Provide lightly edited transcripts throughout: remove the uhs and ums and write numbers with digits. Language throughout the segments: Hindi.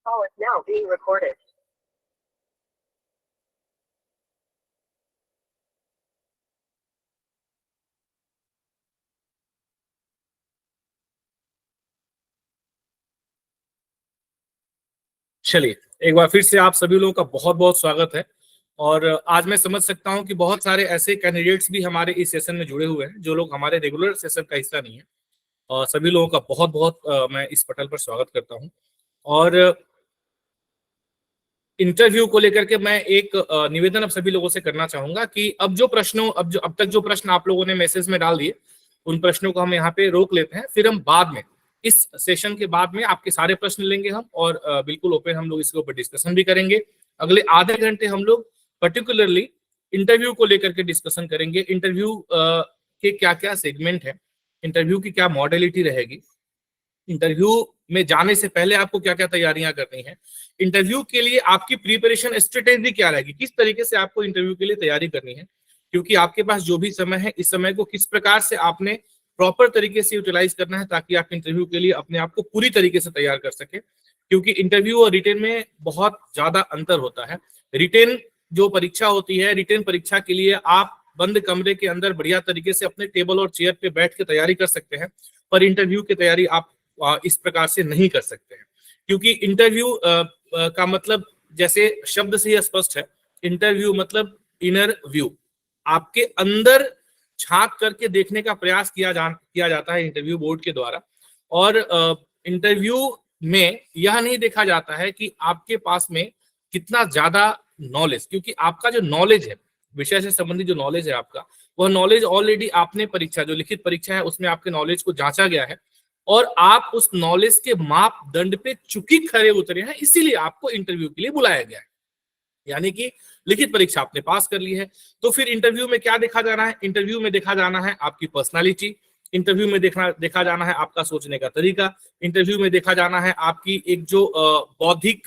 Call is now being recorded. चलिए, एक बार फिर से आप सभी लोगों का बहुत बहुत स्वागत है। और आज मैं समझ सकता हूं कि बहुत सारे ऐसे कैंडिडेट्स भी हमारे इस सेशन में जुड़े हुए हैं जो लोग हमारे रेगुलर सेशन का हिस्सा नहीं है। और सभी लोगों का बहुत बहुत मैं इस पटल पर स्वागत करता हूं। और इंटरव्यू को लेकर के मैं एक निवेदन अब सभी लोगों से करना चाहूंगा कि अब तक जो प्रश्न आप लोगों ने मैसेज में डाल दिए, उन प्रश्नों को हम यहाँ पे रोक लेते हैं। फिर हम बाद में इस सेशन के बाद में आपके सारे प्रश्न लेंगे हम, और बिल्कुल ओपन हम लोग इसके ऊपर डिस्कशन भी करेंगे। अगले आधे घंटे हम लोग पर्टिकुलरली इंटरव्यू को लेकर के डिस्कशन करेंगे। इंटरव्यू के क्या क्या सेगमेंट है, इंटरव्यू की क्या मॉडलिटी रहेगी, इंटरव्यू में जाने से पहले आपको क्या क्या तैयारियां करनी है, इंटरव्यू के लिए आपकी प्रिपरेशन स्ट्रेटेजी क्या रहेगी, किस तरीके से आपको इंटरव्यू के लिए तैयारी करनी है। क्योंकि आपके पास जो भी समय है, इस समय को किस प्रकार से आपने प्रॉपर तरीके से यूटिलाइज करना है ताकि आप इंटरव्यू के लिए अपने आप को पूरी तरीके से तैयार कर सके। क्योंकि इंटरव्यू और रिटेन में बहुत ज्यादा अंतर होता है। रिटेन जो परीक्षा होती है, रिटेन परीक्षा के लिए आप बंद कमरे के अंदर बढ़िया तरीके से अपने टेबल और चेयर पे बैठ के तैयारी कर सकते हैं, पर इंटरव्यू की तैयारी आप इस प्रकार से नहीं कर सकते हैं। क्योंकि इंटरव्यू का मतलब जैसे शब्द से ही स्पष्ट है, इंटरव्यू मतलब इनर व्यू, आपके अंदर झांक करके देखने का प्रयास किया जाता है इंटरव्यू बोर्ड के द्वारा। और इंटरव्यू में यह नहीं देखा जाता है कि आपके पास में कितना ज्यादा नॉलेज, क्योंकि आपका जो नॉलेज है, विषय से संबंधित जो नॉलेज है आपका, वह नॉलेज ऑलरेडी आपने परीक्षा, जो लिखित परीक्षा है उसमें आपके नॉलेज को जांचा गया है और आप उस नॉलेज के मापदंड पे चुकी खरे उतरे हैं, इसीलिए आपको इंटरव्यू के लिए बुलाया गया है। यानी कि लिखित परीक्षा आपने पास कर ली है, तो फिर इंटरव्यू में क्या देखा जाना है? इंटरव्यू में देखा जाना है आपकी पर्सनालिटी, इंटरव्यू में देखा जाना है आपका सोचने का तरीका, इंटरव्यू में देखा जाना है आपकी एक जो बौद्धिक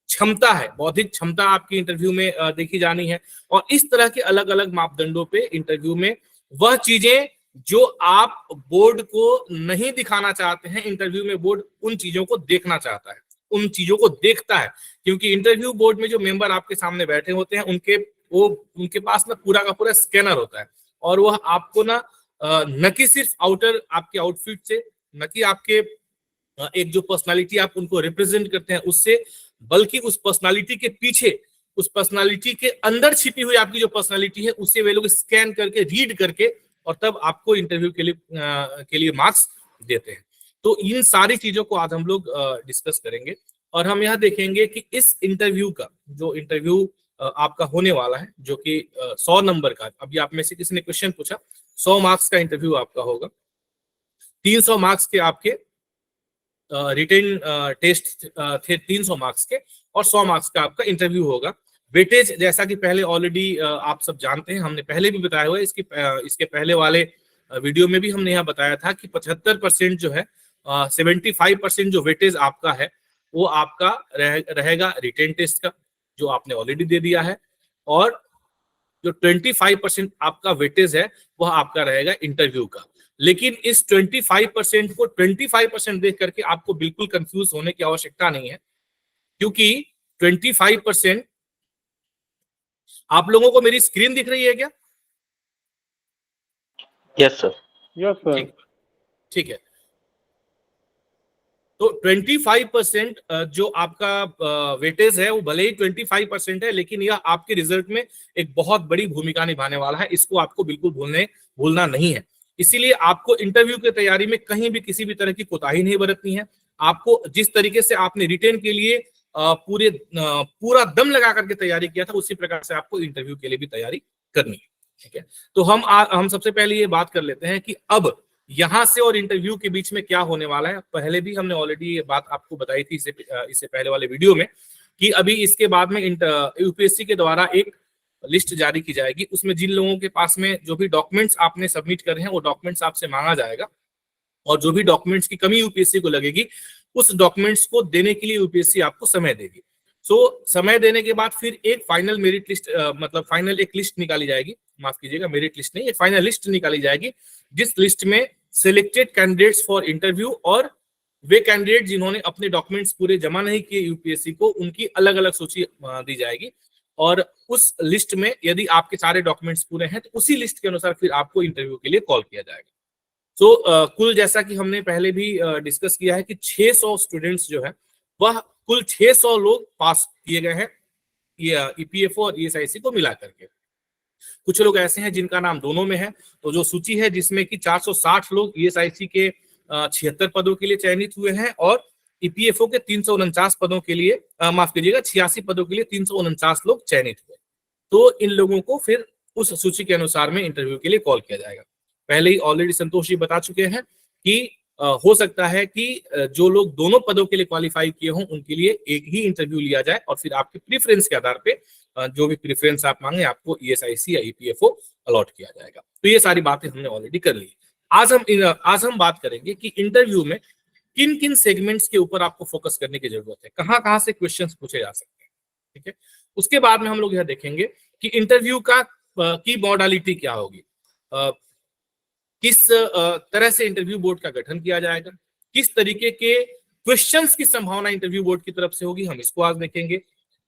क्षमता है, बौद्धिक क्षमता आपकी इंटरव्यू में देखी जानी है। और इस तरह के अलग अलग मापदंडों पे इंटरव्यू में वह चीजें जो आप बोर्ड को नहीं दिखाना चाहते हैं, इंटरव्यू में बोर्ड उन चीजों को देखना चाहता है, उन चीजों को देखता है। क्योंकि इंटरव्यू बोर्ड में जो मेंबर आपके सामने बैठे होते हैं, उनके पास ना पूरा का पूरा स्कैनर होता है, और वह आपको न कि सिर्फ आउटर आपके आउटफिट से, न कि आपके एक जो पर्सनालिटी आप उनको रिप्रेजेंट करते हैं उससे, बल्कि उस पर्सनालिटी के पीछे, उस पर्सनालिटी के अंदर छिपी हुई आपकी जो पर्सनालिटी है, उसे वे लोग स्कैन करके, रीड करके, और तब आपको इंटरव्यू के लिए मार्क्स देते हैं। तो इन सारी चीजों को आज हम लोग डिस्कस करेंगे। और हम यह देखेंगे कि इस इंटरव्यू का जो इंटरव्यू आपका होने वाला है, जो कि 100 नंबर का, अभी आप में से किसी ने क्वेश्चन पूछा, 100 मार्क्स का इंटरव्यू आपका होगा। 300 मार्क्स के आपके रिटेन टेस्ट थे 300 मार्क्स के, और 100 मार्क्स का आपका इंटरव्यू होगा। वेटेज जैसा कि पहले ऑलरेडी आप सब जानते हैं, हमने पहले भी बताया हुआ है, इसके पहले वाले वीडियो में भी हमने यहाँ बताया था कि 75% जो है, 75% जो वेटेज आपका है वो आपका रहेगा रिटेन टेस्ट का, जो आपने ऑलरेडी दे दिया है। और जो 25% आपका वेटेज है वह आपका रहेगा इंटरव्यू का। लेकिन इस 25% को 25% देख करके आपको बिल्कुल कंफ्यूज होने की आवश्यकता नहीं है, क्योंकि 25%, आप लोगों को मेरी स्क्रीन दिख रही है क्या? Yes sir. Yes sir. ठीक है। तो 25% जो आपका वेटेज है वो भले ही 25% है, लेकिन यह आपके रिजल्ट में एक बहुत बड़ी भूमिका निभाने वाला है। इसको आपको बिल्कुल भूलना नहीं है। इसीलिए आपको इंटरव्यू की तैयारी में कहीं भी किसी भी तरह की कोताही नहीं बरतनी है। आपको जिस तरीके से आपने रिटेन के लिए पूरा दम लगा करके तैयारी किया था, उसी प्रकार से आपको इंटरव्यू के लिए भी तैयारी करनी है। ठीक है, तो हम सबसे पहले ये बात कर लेते हैं कि अब यहां से और इंटरव्यू के बीच में क्या होने वाला है। पहले भी हमने ऑलरेडी ये बात आपको बताई थी इससे पहले वाले वीडियो में, कि अभी इसके बाद में यूपीएससी के द्वारा एक लिस्ट जारी की जाएगी। उसमें जिन लोगों के पास में जो भी डॉक्यूमेंट्स आपने सबमिट करे हैं, वो डॉक्यूमेंट्स आपसे मांगा जाएगा, और जो भी डॉक्यूमेंट्स की कमी यूपीएससी को लगेगी, उस डॉक्यूमेंट्स को देने के लिए यूपीएससी आपको समय देगी। समय देने के बाद फिर एक फाइनल मेरिट लिस्ट, मतलब फाइनल एक लिस्ट निकाली जाएगी, माफ कीजिएगा, मेरिट लिस्ट नहीं, एक फाइनल लिस्ट निकाली जाएगी, जिस लिस्ट में सिलेक्टेड कैंडिडेट्स फॉर इंटरव्यू और वे कैंडिडेट जिन्होंने अपने डॉक्यूमेंट्स पूरे जमा नहीं किए यूपीएससी को, उनकी अलग अलग सूची दी जाएगी, और उस लिस्ट में यदि आपके सारे डॉक्यूमेंट्स पूरे हैं तो उसी लिस्ट के अनुसार फिर आपको इंटरव्यू के लिए कॉल किया जाएगा। तो कुल जैसा कि हमने पहले भी डिस्कस किया है कि 600 स्टूडेंट्स जो है वह कुल 600 लोग पास किए गए हैं ये ईपीएफओ और ईएसआईसी को मिला करके। कुछ लोग ऐसे हैं जिनका नाम दोनों में है, तो जो सूची है जिसमें कि 460 लोग ईएसआईसी के 76 पदों के लिए चयनित हुए हैं और ईपीएफओ के 349 पदों के लिए माफ कीजिएगा 86 पदों के लिए 349 लोग चयनित हुए। तो इन लोगों को फिर उस सूची के अनुसार में इंटरव्यू के लिए कॉल किया जाएगा। पहले ही ऑलरेडी संतोष जी बता चुके हैं कि हो सकता है कि जो लोग दोनों पदों के लिए क्वालिफाई किए हों उनके लिए एक ही इंटरव्यू लिया जाए और फिर आपके प्रेफरेंस के आधार पे जो भी प्रेफरेंस आप मांगे आपको ईएसआईसी या ईपीएफओ अलॉट किया जाएगा। तो ये सारी बातें हमने ऑलरेडी कर ली। आज हम बात करेंगे कि इंटरव्यू में किन किन सेगमेंट्स के ऊपर आपको फोकस करने की जरूरत है, कहाँ से क्वेश्चंस पूछे जा सकते हैं, ठीक है। उसके बाद में हम लोग यह देखेंगे कि इंटरव्यू की मॉडलिटी क्या होगी, किस तरह से इंटरव्यू बोर्ड का गठन किया जाएगा, किस तरीके के क्वेश्चंस की संभावना इंटरव्यू बोर्ड की तरफ से होगी, हम इसको आज देखेंगे।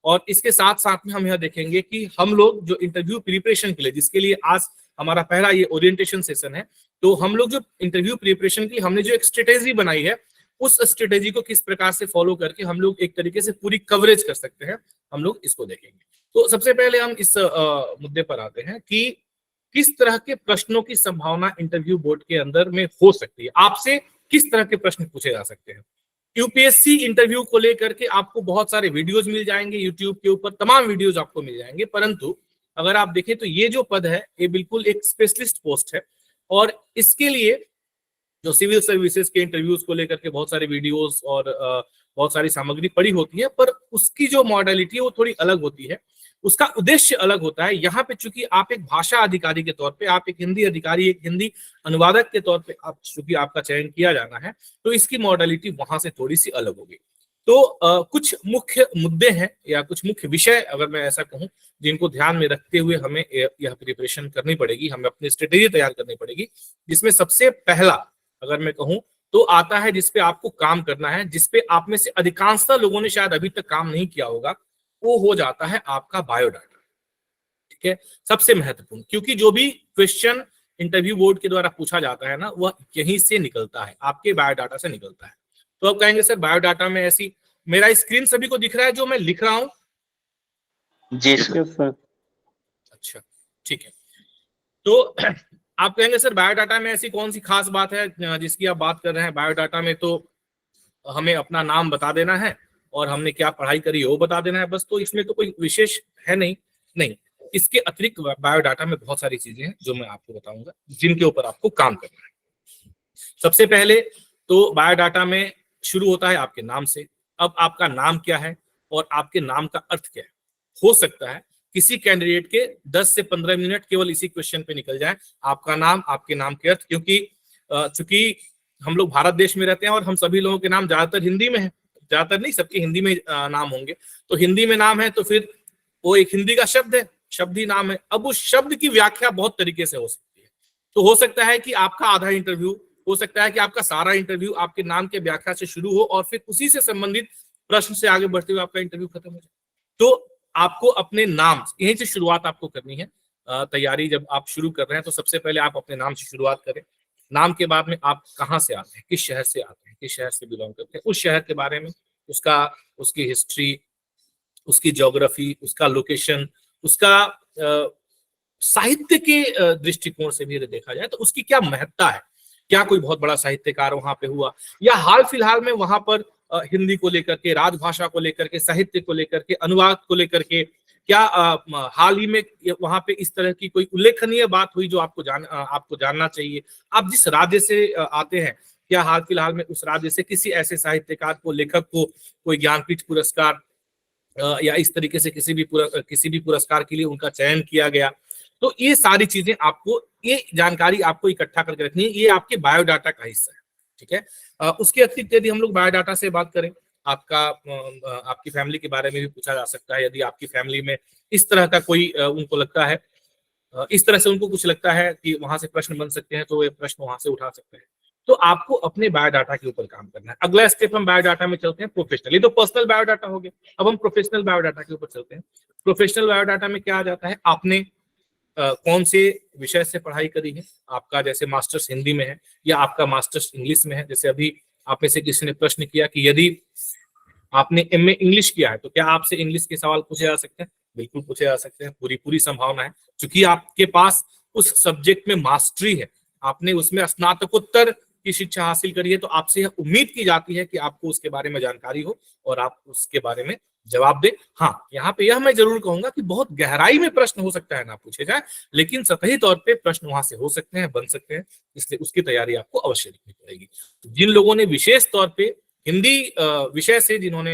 और इसके साथ साथ में हम यह देखेंगे कि हम लोग जो इंटरव्यू प्रिपरेशन के लिए, जिसके लिए आज हमारा पहला ये ओरिएंटेशन सेशन है, तो हम लोग जो इंटरव्यू प्रिपरेशन की हमने जो एक स्ट्रेटेजी बनाई है उस स्ट्रेटेजी को किस प्रकार से फॉलो करके हम लोग एक तरीके से पूरी कवरेज कर सकते हैं, हम लोग इसको देखेंगे। तो सबसे पहले हम इस मुद्दे पर आते हैं कि किस तरह के प्रश्नों की संभावना इंटरव्यू बोर्ड के अंदर में हो सकती है, आपसे किस तरह के प्रश्न पूछे जा सकते हैं। यूपीएससी इंटरव्यू को लेकर के आपको बहुत सारे वीडियोस मिल जाएंगे यूट्यूब के ऊपर, तमाम वीडियोस आपको मिल जाएंगे, परंतु अगर आप देखें तो ये जो पद है ये बिल्कुल एक स्पेशलिस्ट पोस्ट है और इसके लिए जो सिविल सर्विसेज के इंटरव्यूज को लेकर के बहुत सारे वीडियोस और बहुत सारी सामग्री पड़ी होती है, पर उसकी जो मॉडलिटी है वो थोड़ी अलग होती है, उसका उद्देश्य अलग होता है। यहाँ पे चूंकि आप एक भाषा अधिकारी के तौर पे, आप एक हिंदी अधिकारी, एक हिंदी अनुवादक के तौर पे आप चूंकि आपका चयन किया जाना है, तो इसकी मॉडलिटी वहां से थोड़ी सी अलग होगी। तो कुछ मुख्य मुद्दे हैं या कुछ मुख्य विषय अगर मैं ऐसा कहूँ जिनको ध्यान में रखते हुए हमें यह प्रिपरेशन करनी पड़ेगी, हमें अपनी स्ट्रेटेजी तैयार करनी पड़ेगी, जिसमें सबसे पहला अगर मैं कहूँ तो आता है जिसपे आपको काम करना है, जिसपे आप में से अधिकांशतः लोगों ने शायद अभी तक काम नहीं किया होगा, वो हो जाता है आपका बायोडाटा, ठीक है। सबसे महत्वपूर्ण, क्योंकि जो भी क्वेश्चन इंटरव्यू बोर्ड के द्वारा पूछा जाता है ना, वह यहीं से निकलता है, आपके बायोडाटा से निकलता है। तो आप कहेंगे सर बायोडाटा में ऐसी, मेरा स्क्रीन सभी को दिख रहा है जो मैं लिख रहा हूँ? जी सर। अच्छा ठीक है। तो आप कहेंगे सर बायोडाटा में ऐसी कौन सी खास बात है जिसकी आप बात कर रहे हैं? बायोडाटा में तो हमें अपना नाम बता देना है और हमने क्या पढ़ाई करी वो बता देना है बस, तो इसमें तो कोई विशेष है नहीं, इसके अतिरिक्त बायोडाटा में बहुत सारी चीजें हैं जो मैं आपको बताऊंगा जिनके ऊपर आपको काम करना है। सबसे पहले तो बायोडाटा में शुरू होता है आपके नाम से। अब आपका नाम क्या है और आपके नाम का अर्थ क्या है। हो सकता है किसी कैंडिडेट के 10 से 15 मिनट केवल इसी क्वेश्चन पे निकल जाए, आपका नाम, आपके नाम के अर्थ, क्योंकि चूंकि हम लोग भारत देश में रहते हैं और हम सभी लोगों के नाम ज्यादातर हिंदी में है, ज्यादातर नहीं सबके हिंदी में नाम होंगे, तो हिंदी में नाम है तो फिर वो एक हिंदी का शब्द है, शब्द ही नाम है। अब उस शब्द की व्याख्या बहुत तरीके से हो सकती है, तो हो सकता है कि आपका आधा इंटरव्यू, हो सकता है कि आपका सारा इंटरव्यू आपके नाम के व्याख्या से शुरू हो और फिर उसी से संबंधित प्रश्न से आगे बढ़ते हुए आपका इंटरव्यू खत्म हो जाए। तो आपको अपने नाम, यहीं से शुरुआत आपको करनी है। तैयारी जब आप शुरू कर रहे हैं तो सबसे पहले आप अपने नाम से शुरुआत करें। नाम के बाद में आप कहाँ से आते हैं, किस शहर से आते हैं, किस शहर से बिलोंग करते हैं, उस शहर के बारे में, उसकी हिस्ट्री, उसकी ज्योग्राफी, उसका लोकेशन, उसका साहित्य के दृष्टिकोण से भी यदि देखा जाए तो उसकी क्या महत्ता है, क्या कोई बहुत बड़ा साहित्यकार वहां पे हुआ, या हाल फिलहाल में वहां पर हिंदी को लेकर के, राजभाषा को लेकर के, साहित्य को लेकर के, अनुवाद को लेकर के क्या हाल ही में वहां पे इस तरह की कोई उल्लेखनीय बात हुई जो आपको जानना चाहिए। आप जिस राज्य से आते हैं, क्या हाल फिलहाल में उस राज्य से किसी ऐसे साहित्यकार को, लेखक को कोई ज्ञानपीठ पुरस्कार या इस तरीके से किसी भी पुरस्कार के लिए उनका चयन किया गया। तो ये सारी चीजें आपको, ये जानकारी आपको इकट्ठा करके रखनी है, ये आपके बायोडाटा का हिस्सा है, ठीक है। उसके अतिरिक्त यदि हम लोग बायोडाटा से बात करें, आपकी फैमिली के बारे में भी पूछा जा सकता है। यदि आपकी फैमिली में इस तरह का कोई उनको लगता है, इस तरह से उनको कुछ लगता है कि वहां से प्रश्न बन सकते हैं, तो ये प्रश्न वहां से उठा सकते हैं। तो आपको अपने बायोडाटा के ऊपर काम करना है। अगला स्टेप हम बायोडाटा में चलते हैं प्रोफेशनल। ये तो पर्सनल बायोडाटा हो गया, अब हम प्रोफेशनल बायोडाटा के ऊपर चलते हैं। प्रोफेशनल बायोडाटा में क्या आ जाता है, आपने कौन से विषय से पढ़ाई करी है, आपका जैसे मास्टर्स हिंदी में है या आपका मास्टर्स इंग्लिश में है। जैसे अभी आप में से किसी ने प्रश्न किया कि यदि आपने एमए इंग्लिश किया है तो क्या आपसे इंग्लिश के सवाल पूछे जा सकते हैं? बिल्कुल पूछे जा सकते हैं, पूरी पूरी संभावना है, क्योंकि आपके पास उस सब्जेक्ट में मास्टरी है, आपने उसमें स्नातकोत्तर की शिक्षा हासिल करी है, तो आपसे यह उम्मीद की जाती है कि आपको उसके बारे में जानकारी हो और आप उसके बारे में जवाब दें। हाँ, यहाँ पे यह मैं जरूर कहूंगा कि बहुत गहराई में प्रश्न हो सकता है ना पूछे जाए, लेकिन सतही तौर पे प्रश्न वहां से हो सकते हैं, बन सकते हैं, इसलिए उसकी तैयारी आपको अवश्य रखनी पड़ेगी। जिन लोगों ने विशेष तौर पे हिंदी विषय से जिन्होंने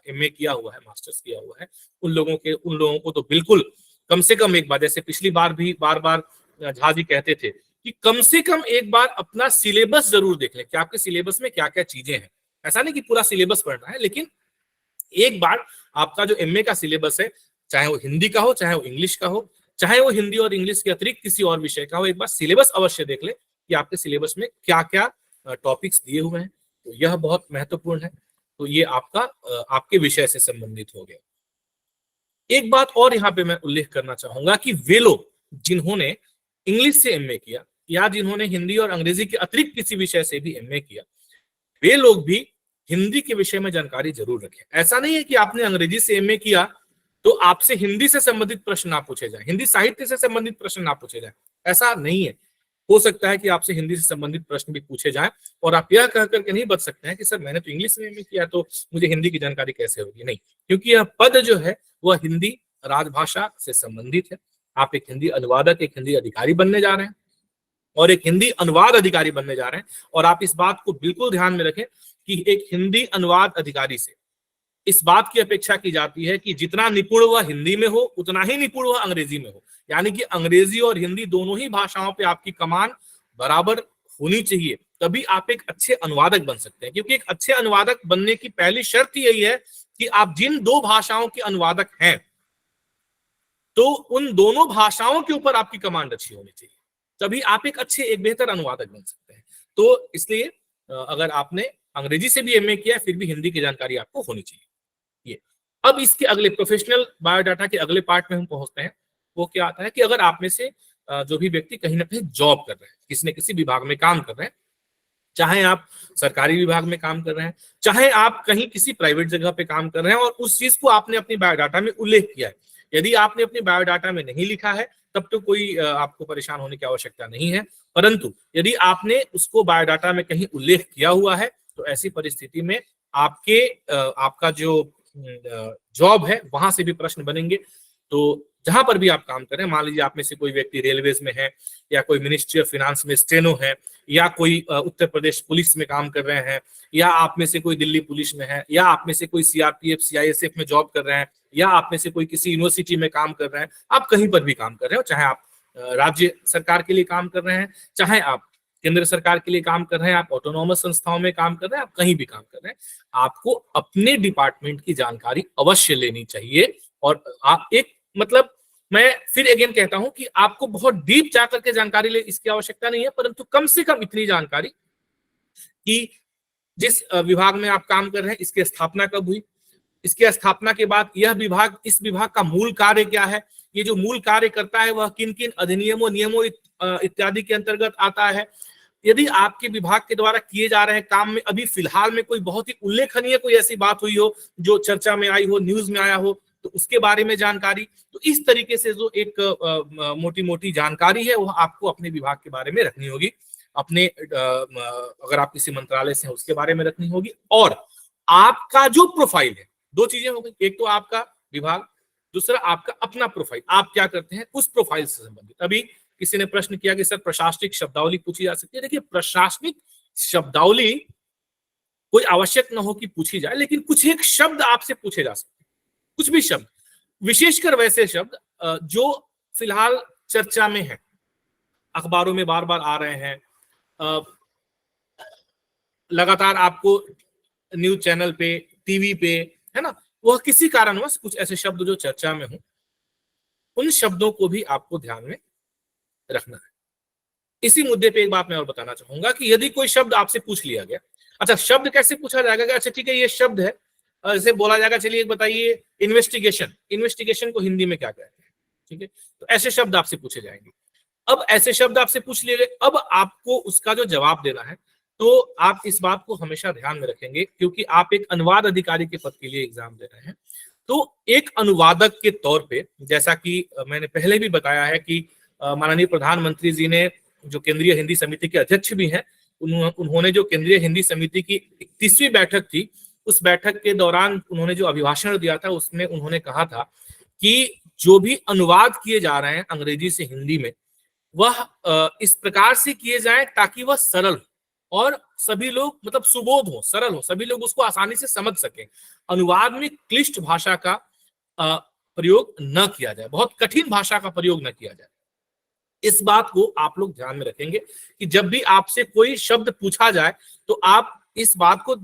एमए किया हुआ है, मास्टर्स किया हुआ है, उन लोगों को तो बिल्कुल कम से कम एक बार, जैसे पिछली बार भी बार बार झा जी कहते थे कि कम से कम एक बार अपना सिलेबस जरूर देख लें कि आपके सिलेबस में क्या क्या चीजें हैं। ऐसा नहीं कि पूरा सिलेबस पढ़ना है, लेकिन एक बार आपका जो एमए का सिलेबस है, चाहे वो हिंदी का हो, चाहे वो इंग्लिश का हो, चाहे वो हिंदी और इंग्लिश के अतिरिक्त किसी और विषय का हो, एक बार सिलेबस अवश्य देख ले कि आपके सिलेबस में क्या क्या टॉपिक्स दिए हुए हैं। तो यह बहुत महत्वपूर्ण है। तो ये आपका आपके विषय से संबंधित हो गया। एक बात और यहाँ पे मैं उल्लेख करना चाहूंगा कि वे लोग जिन्होंने इंग्लिश से एमए किया या जिन्होंने हिंदी और अंग्रेजी के अतिरिक्त किसी विषय से भी एमए किया, वे लोग भी हिंदी के विषय में जानकारी जरूर रखें। ऐसा नहीं है कि आपने अंग्रेजी से एमए किया तो आपसे हिंदी से संबंधित प्रश्न ना पूछे जाए, हिंदी साहित्य से संबंधित प्रश्न ना पूछे जाए, ऐसा नहीं है। हो सकता है कि आपसे हिंदी से संबंधित प्रश्न भी पूछे जाएं और आप यह कह करके नहीं बच सकते हैं कि सर मैंने तो इंग्लिश में एमए किया तो मुझे हिंदी की जानकारी कैसे होगी। नहीं, क्योंकि यह पद जो है वह हिंदी राजभाषा से संबंधित है। आप एक हिंदी अनुवादक, एक हिंदी अधिकारी बनने जा रहे हैं और एक हिंदी अनुवाद अधिकारी बनने जा रहे हैं। और आप इस बात को बिल्कुल ध्यान में रखें कि एक हिंदी अनुवाद अधिकारी से इस बात की अपेक्षा की जाती है कि जितना निपुण वह हिंदी में हो उतना ही निपुण वह अंग्रेजी में हो, यानी कि अंग्रेजी और हिंदी दोनों ही भाषाओं पे आपकी कमान बराबर होनी चाहिए, तभी आप एक अच्छे अनुवादक बन सकते हैं। क्योंकि एक अच्छे अनुवादक बनने की पहली शर्त यही है कि आप जिन दो भाषाओं के अनुवादक हैं तो उन दोनों भाषाओं के ऊपर आपकी कमांड अच्छी होनी चाहिए, तभी आप एक बेहतर अनुवादक बन सकते हैं। तो इसलिए अगर आपने अंग्रेजी से भी एमए किया फिर भी हिंदी की जानकारी आपको होनी चाहिए। ये अब इसके अगले प्रोफेशनल बायोडाटा के अगले पार्ट में हम पहुंचते हैं। वो क्या आता है कि अगर आप में से जो भी व्यक्ति कहीं ना कहीं जॉब कर रहे हैं, किसी न किसी विभाग में काम कर रहे हैं, चाहे आप सरकारी विभाग में काम कर रहे हैं, चाहे आप कहीं किसी प्राइवेट जगह पे काम कर रहे हैं और उस चीज को आपने अपनी बायोडाटा में उल्लेख किया है। यदि आपने अपनी बायोडाटा में नहीं लिखा है तब तो कोई आपको परेशान होने की आवश्यकता नहीं है, परंतु यदि आपने उसको बायोडाटा में कहीं उल्लेख किया हुआ है तो ऐसी परिस्थिति में आपका जो जॉब है वहां से भी प्रश्न बनेंगे। तो जहां पर भी आप काम करें, मान लीजिए आप में से कोई व्यक्ति रेलवेज में है या कोई मिनिस्ट्री ऑफ फाइनेंस में स्टेनो है या कोई उत्तर प्रदेश पुलिस में काम कर रहे हैं या आप में से कोई दिल्ली पुलिस में है या आप में से कोई सीआरपीएफ सीआईएसएफ में जॉब कर रहे हैं या आप में से कोई किसी यूनिवर्सिटी में काम कर रहे हैं, आप कहीं पर भी काम कर रहे हो, चाहे आप राज्य सरकार के लिए काम कर रहे हैं, चाहे आप केंद्र सरकार के लिए काम कर रहे हैं, आप ऑटोनॉमस संस्थाओं में काम कर रहे हैं, आप कहीं भी काम कर रहे हैं, आपको अपने डिपार्टमेंट की जानकारी अवश्य लेनी चाहिए। और आप मतलब मैं फिर अगेन कहता हूं कि आपको बहुत डीप जाकर के जानकारी ले इसकी आवश्यकता नहीं है, परंतु कम से कम इतनी जानकारी कि जिस विभाग में आप काम कर रहे हैं इसकी स्थापना कब हुई, इसकी स्थापना के बाद इस विभाग का मूल कार्य क्या है, ये जो मूल कार्य करता है वह किन किन अधिनियमों नियमों इत्यादि के अंतर्गत आता है। यदि आपके विभाग के द्वारा किए जा रहे काम में अभी फिलहाल में कोई बहुत ही उल्लेखनीय कोई ऐसी बात हुई हो जो चर्चा में आई हो, न्यूज में आया हो, तो उसके बारे में जानकारी। तो इस तरीके से जो एक मोटी मोटी जानकारी है वह आपको अपने विभाग के बारे में रखनी होगी, अपने अगर आप किसी मंत्रालय से हैं उसके बारे में रखनी होगी। और आपका जो प्रोफाइल है, दो चीजें हो गई, एक तो आपका विभाग, दूसरा आपका अपना प्रोफाइल, आप क्या करते हैं उस प्रोफाइल से संबंधित। अभी किसी ने प्रश्न किया कि सर प्रशासनिक शब्दावली पूछी जा सकती है। देखिए, प्रशासनिक शब्दावली कोई आवश्यक न हो कि पूछी जाए, लेकिन कुछ एक शब्द आपसे पूछे जा सकते हैं, कुछ भी शब्द, विशेषकर वैसे शब्द जो फिलहाल चर्चा में है, अखबारों में बार बार आ रहे हैं, लगातार आपको न्यूज चैनल पे, टीवी पे, है ना, वह किसी कारणवश कुछ ऐसे शब्द जो चर्चा में हो, उन शब्दों को भी आपको ध्यान में रखना है। इसी मुद्दे पे एक बात मैं और बताना चाहूंगा कि यदि कोई शब्द आपसे पूछ लिया गया, अच्छा शब्द कैसे पूछा जाएगा कि अच्छा ठीक है ये शब्द है, ऐसे बोला जाएगा चलिए एक बताइए इन्वेस्टिगेशन, इन्वेस्टिगेशन को हिंदी में क्या कहते हैं, ठीक है, तो ऐसे शब्द आपसे पूछे जाएंगे। अब ऐसे शब्द आपसे पूछ लिए गए, अब आपको उसका जो जवाब देना है, तो आप इस बात को हमेशा ध्यान में रखेंगे क्योंकि आप एक अनुवाद अधिकारी के पद के लिए एग्जाम दे रहे हैं। तो एक अनुवादक के तौर पे, जैसा कि मैंने पहले भी बताया है कि माननीय प्रधानमंत्री जी ने, जो केंद्रीय हिंदी समिति के अध्यक्ष भी हैं, उन्होंने जो केंद्रीय हिंदी समिति की 31वीं बैठक थी, उस बैठक के दौरान उन्होंने जो अभिभाषण दिया था उसमें उन्होंने कहा था कि जो भी अनुवाद किए जा रहे हैं अंग्रेजी से हिंदी में, वह इस प्रकार से किए जाए ताकि वह सरल और सभी लोग मतलब सुबोध हो, सरल हो, सभी लोग उसको आसानी से समझ सकें। अनुवाद में क्लिष्ट भाषा का प्रयोग न किया जाए, बहुत कठिन भाषा का प्रयोग न किया जाए। इस बात को आप लोग ध्यान में रखेंगे कि जब भी आपसे कोई शब्द पूछा जाए तो आप इस बात को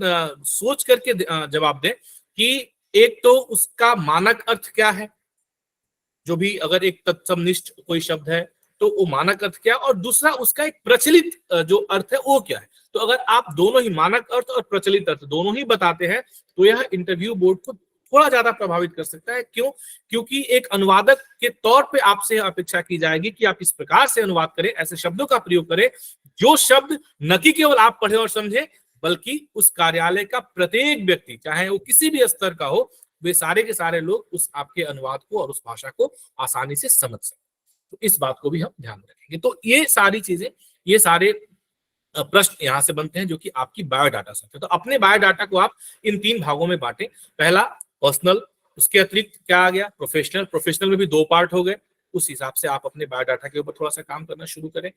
सोच करके जवाब दें कि एक तो उसका मानक अर्थ क्या है, जो भी अगर एक तत्समनिष्ठ कोई शब्द है तो वो मानक अर्थ क्या, और दूसरा उसका एक प्रचलित जो अर्थ है वो क्या है। तो अगर आप दोनों ही मानक अर्थ और प्रचलित अर्थ दोनों ही बताते हैं तो यह इंटरव्यू बोर्ड को थोड़ा ज्यादा प्रभावित कर सकता है। क्यों? क्योंकि एक अनुवादक के तौर पे आपसे अपेक्षा की जाएगी कि आप इस प्रकार से अनुवाद करें, ऐसे शब्दों का प्रयोग करें जो शब्द न कि केवल आप पढ़े और समझे, बल्कि उस कार्यालय का प्रत्येक व्यक्ति, चाहे वो किसी भी स्तर का हो, वे सारे के सारे लोग उस आपके अनुवाद को और उस भाषा को आसानी से समझ सकें। तो इस बात को भी हम ध्यान में रखेंगे। तो ये सारी चीजें, ये सारे प्रश्न यहां से बनते हैं जो कि आपकी बायोडाटा से। तो अपने बायोडाटा को आप इन 3 भागों में बांटें। पहला पर्सनल, उसके अतिरिक्त क्या आ गया प्रोफेशनल, प्रोफेशनल में भी 2 पार्ट हो गए। उस हिसाब से आप अपने बायोडाटा के ऊपर थोड़ा सा काम करना शुरू करें।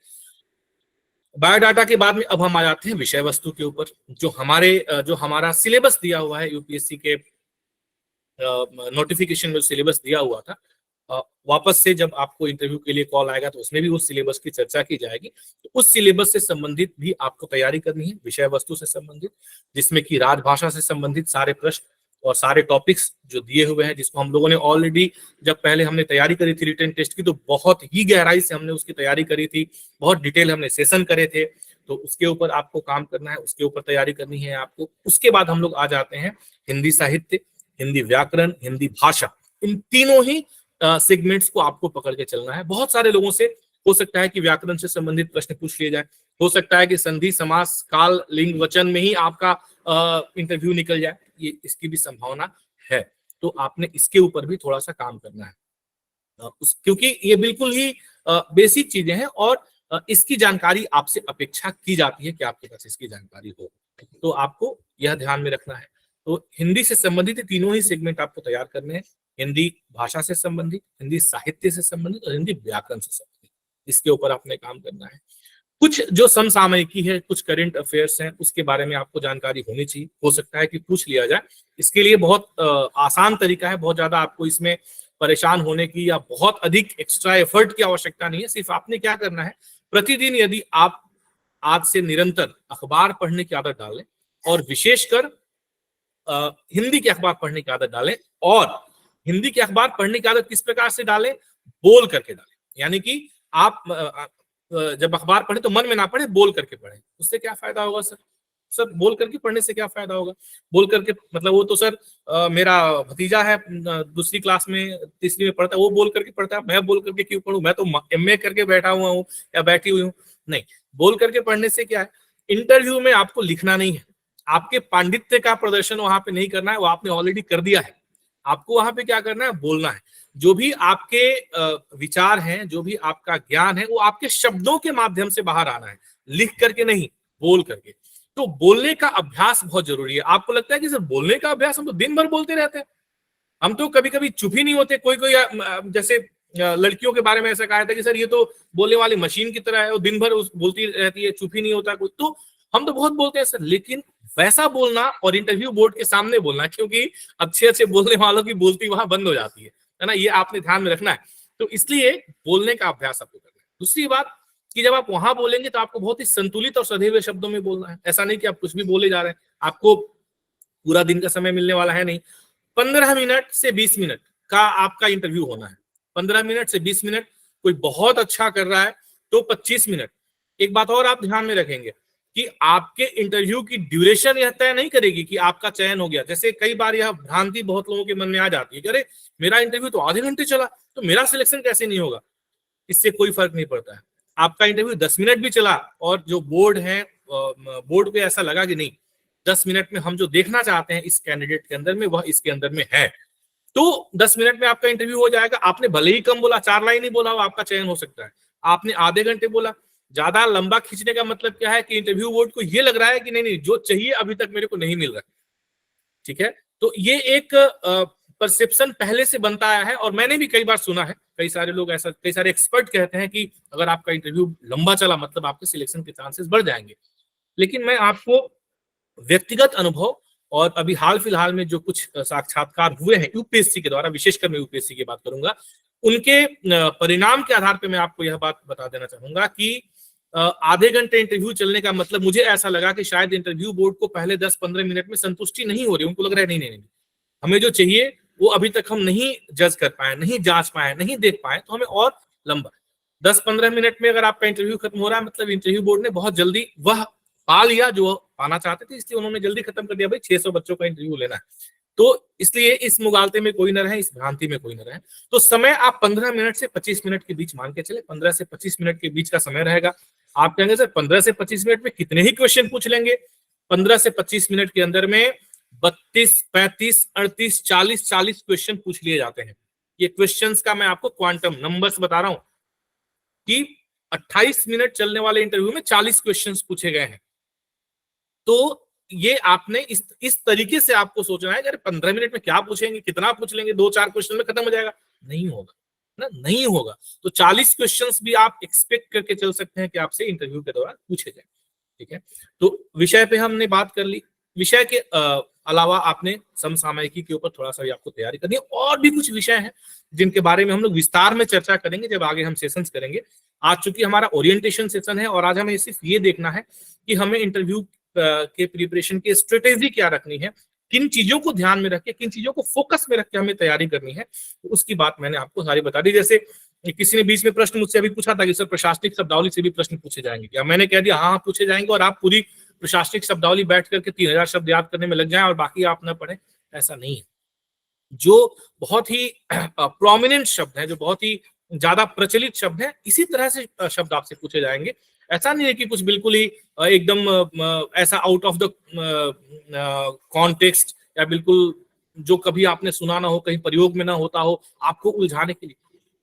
बायोडाटा के बाद में अब हम आ जाते हैं विषय वस्तु के ऊपर, जो हमारा सिलेबस दिया हुआ है यूपीएससी के नोटिफिकेशन में सिलेबस दिया हुआ था, वापस से जब आपको इंटरव्यू के लिए कॉल आएगा तो उसमें भी उस सिलेबस की चर्चा की जाएगी। तो उस सिलेबस से संबंधित भी आपको तैयारी करनी है, विषय वस्तु से संबंधित, जिसमें कि राजभाषा से संबंधित सारे प्रश्न और सारे टॉपिक्स जो दिए हुए हैं, जिसको हम लोगों ने ऑलरेडी, जब पहले हमने तैयारी करी थी रिटन टेस्ट की, तो बहुत ही गहराई से हमने उसकी तैयारी करी थी, बहुत डिटेल हमने सेशन करे थे। तो उसके ऊपर आपको काम करना है, उसके ऊपर तैयारी करनी है आपको। उसके बाद हम लोग आ जाते हैं हिंदी साहित्य, हिंदी व्याकरण, हिंदी भाषा, इन तीनों ही सेगमेंट्स को आपको पकड़ के चलना है। बहुत सारे लोगों से हो सकता है कि व्याकरण से संबंधित प्रश्न पूछ लिए जाए, हो सकता है कि संधि, समास, काल, लिंग, वचन में ही आपका इंटरव्यू निकल जाए, ये इसकी भी संभावना है। तो आपने इसके ऊपर भी थोड़ा सा काम करना है, क्योंकि ये बिल्कुल ही बेसिक चीजें हैं और इसकी जानकारी आपसे अपेक्षा की जाती है कि आपके पास इसकी जानकारी हो। तो आपको यह ध्यान में रखना है। तो हिंदी से संबंधित तीनों ही सेगमेंट आपको तैयार करने हैं, हिंदी भाषा से संबंधित, हिंदी साहित्य से संबंधित और हिंदी व्याकरण से संबंधित। इसके ऊपर आपने काम करना है। कुछ जो समसामयिकी है, कुछ करंट अफेयर्स हैं, उसके बारे में आपको जानकारी होनी चाहिए। हो सकता है कि पूछ लिया जाए। इसके लिए बहुत आसान तरीका है, बहुत ज्यादा आपको इसमें परेशान होने की या बहुत अधिक एक्स्ट्रा एफर्ट की आवश्यकता नहीं है। सिर्फ आपने क्या करना है, प्रतिदिन यदि आप आज से निरंतर अखबार पढ़ने की आदत डालें और विशेषकर हिंदी के अखबार पढ़ने की आदत डालें, और हिंदी के अखबार पढ़ने की आदत किस प्रकार से डालें, बोल करके डालें। यानी कि आप जब अखबार पढ़े तो मन में ना पढ़े, बोल करके पढ़े। उससे क्या फायदा होगा सर बोल करके पढ़ने से क्या फायदा होगा? बोल करके मतलब वो तो सर मेरा भतीजा है, दूसरी क्लास में, तीसरी में पढ़ता है, वो बोल करके पढ़ता है, मैं बोल करके क्यों पढ़ूं? मैं तो एमए करके बैठा हुआ हूँ या बैठी हुई हूँ। नहीं, बोल करके पढ़ने से क्या है, इंटरव्यू में आपको लिखना नहीं है, आपके पांडित्य का प्रदर्शन वहां पे नहीं करना है, वो आपने ऑलरेडी कर दिया है। आपको वहां पे क्या करना है, बोलना है। जो भी आपके विचार हैं, जो भी आपका ज्ञान है, वो आपके शब्दों के माध्यम से बाहर आना है, लिख करके नहीं, बोल करके। तो बोलने का अभ्यास बहुत जरूरी है। आपको लगता है कि सर बोलने का अभ्यास, हम तो दिन भर बोलते रहते हैं, हम तो कभी कभी चुप ही नहीं होते। कोई कोई जैसे लड़कियों के बारे में ऐसा कहा था कि सर ये तो बोलने वाली मशीन की तरह है, वो दिन भर बोलती रहती है, चुप ही नहीं होता कुछ। तो हम तो बहुत बोलते हैं सर, लेकिन वैसा बोलना और इंटरव्यू बोर्ड के सामने बोलना, क्योंकि अच्छे अच्छे बोलने वालों की बोलती वहां बंद हो जाती है ना, ये आपने ध्यान में रखना है। तो इसलिए बोलने का अभ्यास आपको करना है। दूसरी बात कि जब आप वहां बोलेंगे तो आपको बहुत ही संतुलित और सधे हुए शब्दों में बोलना है। ऐसा नहीं कि आप कुछ भी बोले जा रहे हैं, आपको पूरा दिन का समय मिलने वाला है नहीं। 15 मिनट से 20 मिनट का आपका इंटरव्यू होना है। 15 मिनट से 20 मिनट, कोई बहुत अच्छा कर रहा है तो 25 मिनट, एक बात और आप ध्यान में रखेंगे कि आपके इंटरव्यू की ड्यूरेशन यह तय नहीं करेगी कि आपका चयन हो गया। जैसे कई बार यह भ्रांति बहुत लोगों के मन में आ जाती है कि अरे मेरा इंटरव्यू तो आधे घंटे चला, तो मेरा सिलेक्शन कैसे नहीं होगा। इससे कोई फर्क नहीं पड़ता है। आपका इंटरव्यू 10 मिनट भी चला और जो बोर्ड है, बोर्ड पे ऐसा लगा कि नहीं 10 मिनट में हम जो देखना चाहते हैं इस कैंडिडेट के अंदर में, वह इसके अंदर में है, तो 10 मिनट में आपका इंटरव्यू हो जाएगा। आपने भले ही कम बोला, 4 लाइन ही बोला हो, आपका चयन हो सकता है। आपने आधे घंटे बोला, ज्यादा लंबा खींचने का मतलब क्या है कि इंटरव्यू बोर्ड को ये लग रहा है कि नहीं नहीं जो चाहिए अभी तक मेरे को नहीं मिल रहा। ठीक है, तो ये एक परसेप्शन पहले से बनता आया है और मैंने भी कई बार सुना है, कई सारे लोग ऐसा, कई सारे एक्सपर्ट कहते हैं कि अगर आपका इंटरव्यू लंबा चला मतलब आपके सिलेक्शन के चांसेस बढ़ जाएंगे। लेकिन मैं आपको व्यक्तिगत अनुभव और अभी हाल फिलहाल में जो कुछ साक्षात्कार हुए हैं यूपीएससी के द्वारा, विशेषकर मैं यूपीएससी की बात करूंगा, उनके परिणाम के आधार पर मैं आपको यह बात बता देना चाहूंगा कि आधे घंटे इंटरव्यू चलने का मतलब मुझे ऐसा लगा कि शायद इंटरव्यू बोर्ड को पहले 10-15 मिनट में संतुष्टि नहीं हो रही। उनको लग रहा है नहीं नहीं नहीं, हमें जो चाहिए वो अभी तक हम नहीं जज कर पाए, नहीं जांच पाए, नहीं देख पाए, तो हमें और लंबा 10-15 मिनट में अगर आपका इंटरव्यू खत्म हो रहा है मतलब इंटरव्यू बोर्ड ने बहुत जल्दी वह पा लिया जो पाना चाहते थे, इसलिए उन्होंने जल्दी खत्म कर दिया। भाई 600 बच्चों का इंटरव्यू लेना है, तो इसलिए इस मुगालते में कोई न रहे, इस भ्रांति में कोई न रहे। तो समय आप 15 मिनट से 25 मिनट के बीच मान के चले, 15 से 25 मिनट के बीच का समय रहेगा। आप कहेंगे सर 15 से 25 मिनट में कितने ही क्वेश्चन पूछ लेंगे। 15 से 25 मिनट के अंदर में 32, 35, 38, 40 क्वेश्चन पूछ लिए जाते हैं। ये क्वेश्चंस का मैं आपको क्वांटम नंबर्स बता रहा हूं कि 28 मिनट चलने वाले इंटरव्यू में 40 क्वेश्चंस पूछे गए हैं। तो ये आपने इस तरीके से आपको सोचना है कि अरे 15 मिनट में क्या पूछेंगे, कितना पूछ लेंगे, 2-4 क्वेश्चन में खत्म हो जाएगा। नहीं होगा ना, नहीं होगा। तो 40 क्वेश्चंस भी आप एक्सपेक्ट करके चल सकते हैं कि आपसे इंटरव्यू के दौरान पूछे जाए। ठीक है, तो विषय पे हमने बात कर ली। विषय के अलावा आपने समसामयिकी के ऊपर थोड़ा सा भी आपको तैयारी करनी है। और भी कुछ विषय हैं जिनके बारे में हम लोग विस्तार में चर्चा करेंगे जब आगे हम सेशंस करेंगे। आज चूंकि हमारा ओरिएंटेशन सेशन है और आज हमें सिर्फ ये देखना है कि हमें इंटरव्यू के प्रिपरेशन की स्ट्रेटेजी क्या रखनी है, किन चीजों को ध्यान में रख के, किन चीजों को फोकस में रख के हमें तैयारी करनी है, तो उसकी बात मैंने आपको सारी बता दी। जैसे किसी ने बीच में प्रश्न मुझसे अभी पूछा था कि सर प्रशासनिक शब्दावली से भी प्रश्न पूछे जाएंगे क्या, मैंने कह दिया हाँ पूछे जाएंगे और आप पूरी प्रशासनिक शब्दावली बैठ करके 3000 शब्द याद करने में लग जाएं और बाकी आप न पढ़ें, ऐसा नहीं है। जो बहुत ही प्रोमिनेंट शब्द है, जो बहुत ही ज्यादा प्रचलित शब्द है, इसी तरह से शब्द आपसे पूछे जाएंगे। ऐसा नहीं है कि कुछ बिल्कुल ही एकदम ऐसा आउट ऑफ द कॉन्टेक्स्ट या बिल्कुल जो कभी आपने सुना ना हो, कहीं प्रयोग में ना होता हो, आपको उलझाने के लिए।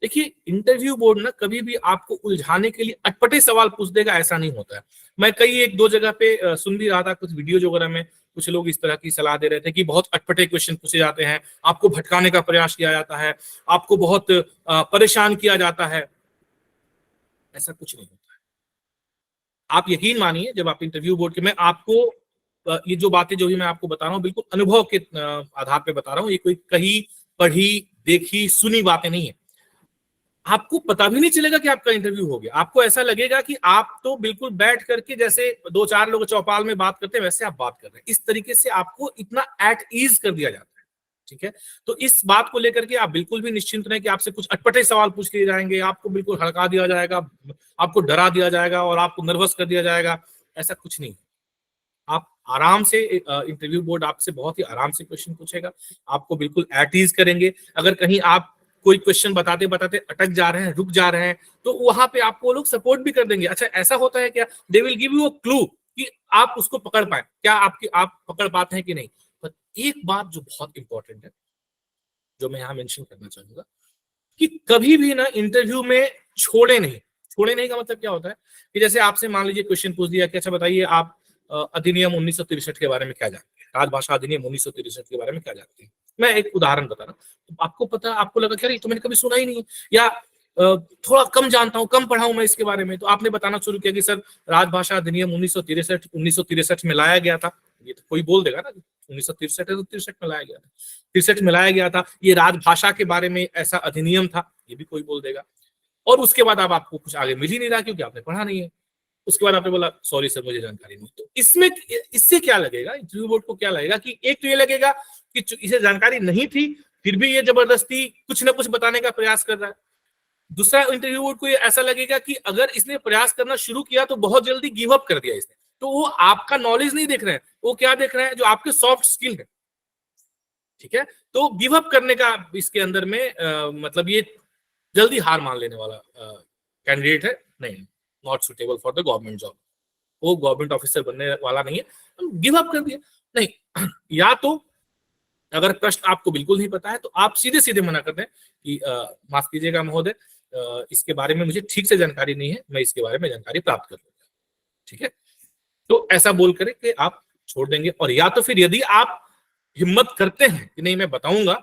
देखिए इंटरव्यू बोर्ड ना कभी भी आपको उलझाने के लिए अटपटे सवाल पूछ देगा, ऐसा नहीं होता है। मैं कई 1-2 जगह पे सुन भी रहा था, कुछ वीडियोज वगैरह में कुछ लोग इस तरह की सलाह दे रहे थे कि बहुत अटपटे क्वेश्चन पूछे जाते हैं, आपको भटकाने का प्रयास किया जाता है, आपको बहुत परेशान किया जाता है। ऐसा कुछ नहीं होता है। आप यकीन मानिए, जब आप इंटरव्यू बोर्ड के, मैं आपको ये जो बातें जो भी मैं आपको बता रहा हूँ बिल्कुल अनुभव के आधार पे बता रहा हूँ, ये कोई कहीं पढ़ी देखी सुनी बातें नहीं है। आपको पता भी नहीं चलेगा कि आपका इंटरव्यू हो गया। आपको ऐसा लगेगा कि आप तो बिल्कुल बैठ करके जैसे 2-4 लोग चौपाल में बात करते हैं वैसे आप बात कर रहे हैं। इस तरीके से आपको इतना एट ईज कर दिया जाता है। ठीक है, तो इस बात को लेकर के आप बिल्कुल भी निश्चिंत रहें कि आपसे कुछ अटपटे सवाल पूछ लिए जाएंगे, आपको बिल्कुल हड़का दिया जाएगा, आपको डरा दिया जाएगा और आपको नर्वस कर दिया जाएगा, ऐसा कुछ नहीं। आप आराम से, इंटरव्यू बोर्ड आपसे बहुत ही आराम से क्वेश्चन पूछेगा, आपको बिल्कुल एट ईज करेंगे। अगर कहीं आप कोई क्वेश्चन बताते बताते अटक जा रहे हैं, रुक जा रहे हैं, तो वहां पे आपको लोग सपोर्ट भी कर देंगे। अच्छा ऐसा होता है क्या, they will give you a clue कि आप उसको पकड़ पाए, क्या आप पकड़ पाते हैं कि नहीं। पर एक बात जो बहुत इंपॉर्टेंट है, जो मैं यहाँ मेंशन करना चाहूंगा, कि कभी भी ना इंटरव्यू में छोड़े नहीं का मतलब क्या होता है कि जैसे आपसे मान लीजिए क्वेश्चन पूछ दिया कि अच्छा बताइए आप अधिनियम 1963 के बारे में क्या जानते हैं, राजभाषा अधिनियम 1963 के बारे में क्या जानते हैं। मैं एक उदाहरण बता रहा हूँ, तो आपको पता, आपको लगा क्या तो मैंने कभी सुना ही नहीं है, या थोड़ा कम जानता हूँ, कम पढ़ा हूं मैं इसके बारे में, तो आपने बताना शुरू किया कि सर राजभाषा अधिनियम 1963 में लाया गया था। ये तो कोई बोल देगा ना 1963 है तो 63 में लाया गया था, 63 में लाया गया था, ये राजभाषा के बारे में ऐसा अधिनियम था, ये भी कोई बोल देगा। और उसके बाद अब आपको कुछ आगे मिल ही नहीं रहा क्योंकि आपने पढ़ा नहीं है। उसके बाद आपने बोला सॉरी सर मुझे जानकारी नहीं। तो इसमें इससे क्या लगेगा, इंटरव्यू बोर्ड को क्या लगेगा कि एक तो ये लगेगा कि इसे जानकारी नहीं थी फिर भी ये जबरदस्ती कुछ ना कुछ बताने का प्रयास कर रहा है, दूसरा इंटरव्यू को ऐसा लगेगा कि अगर इसने प्रयास करना शुरू किया तो बहुत जल्दी गिव अप कर दिया इसने, तो वो आपका नॉलेज नहीं देख रहे हैं, वो क्या देख रहे हैं, जो आपके सॉफ्ट स्किल है। ठीक है, तो गिव अप करने का इसके अंदर में मतलब ये जल्दी हार मान लेने वाला कैंडिडेट है, नहीं, not suitable for the government job, वो गवर्नमेंट ऑफिसर बनने वाला नहीं है, गिव अप कर दिया। नहीं, या तो अगर प्रश्न आपको बिल्कुल नहीं पता है तो आप सीधे सीधे मना कर दें कि माफ कीजिएगा महोदय, इसके बारे में मुझे ठीक से जानकारी नहीं है, मैं इसके बारे में जानकारी प्राप्त कर लूंगा। ठीक है, तो ऐसा बोल करें कि आप छोड़ देंगे। और या तो फिर यदि आप हिम्मत करते हैं कि नहीं मैं बताऊंगा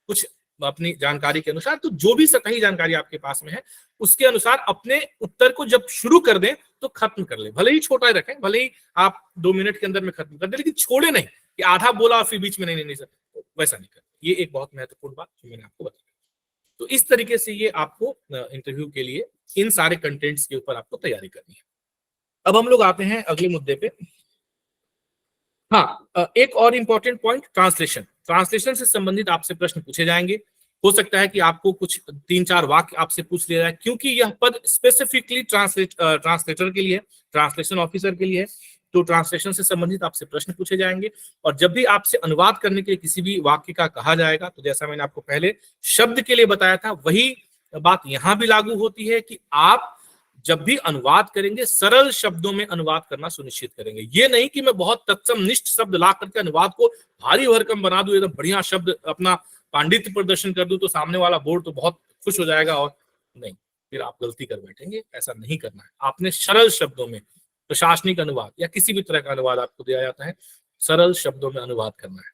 कुछ अपनी जानकारी के अनुसार, तो जो भी सतही जानकारी आपके पास में है उसके अनुसार अपने उत्तर को जब शुरू कर दें तो खत्म कर ले, भले ही छोटा रखें, भले ही आप 2 मिनट के अंदर में खत्म कर दें, लेकिन छोड़े नहीं कि आधा बोला और फिर बीच में नहीं सर, तो वैसा नहीं कर। ये एक बहुत महत्वपूर्ण बात जो मैंने आपको बताई। तो इस तरीके से ये आपको इंटरव्यू के लिए इन सारे कंटेंट्स के ऊपर आपको तैयारी करनी है। अब हम लोग आते हैं अगले मुद्दे पे। हाँ, एक और इंपॉर्टेंट पॉइंट, ट्रांसलेशन। ट्रांसलेशन से संबंधित आपसे प्रश्न पूछे जाएंगे। हो सकता है कि आपको कुछ 3-4 वाक्य आपसे पूछ लिया जाए, क्योंकि यह पद स्पेसिफिकली ट्रांसलेटर के लिए, ट्रांसलेशन ऑफिसर के लिए है, तो ट्रांसलेशन से संबंधित आपसे प्रश्न पूछे जाएंगे। और जब भी आपसे अनुवाद करने के लिए किसी भी वाक्य का कहा जाएगा, तो जैसा मैंने आपको पहले शब्द के लिए बताया था, वही बात यहां भी लागू होती है कि आप जब भी अनुवाद करेंगे सरल शब्दों में अनुवाद करना सुनिश्चित करेंगे। ये नहीं कि मैं बहुत तत्समनिष्ठ शब्द ला करके अनुवाद को भारी भरकम बना दूं, एकदम बढ़िया शब्द अपना पांडित्य प्रदर्शन कर दूं तो सामने वाला बोर्ड तो बहुत खुश हो जाएगा, और नहीं, फिर आप गलती कर बैठेंगे। ऐसा नहीं करना है। आपने सरल शब्दों में, प्रशासनिक अनुवाद या किसी भी तरह का अनुवाद आपको दिया जाता है, सरल शब्दों में अनुवाद करना है,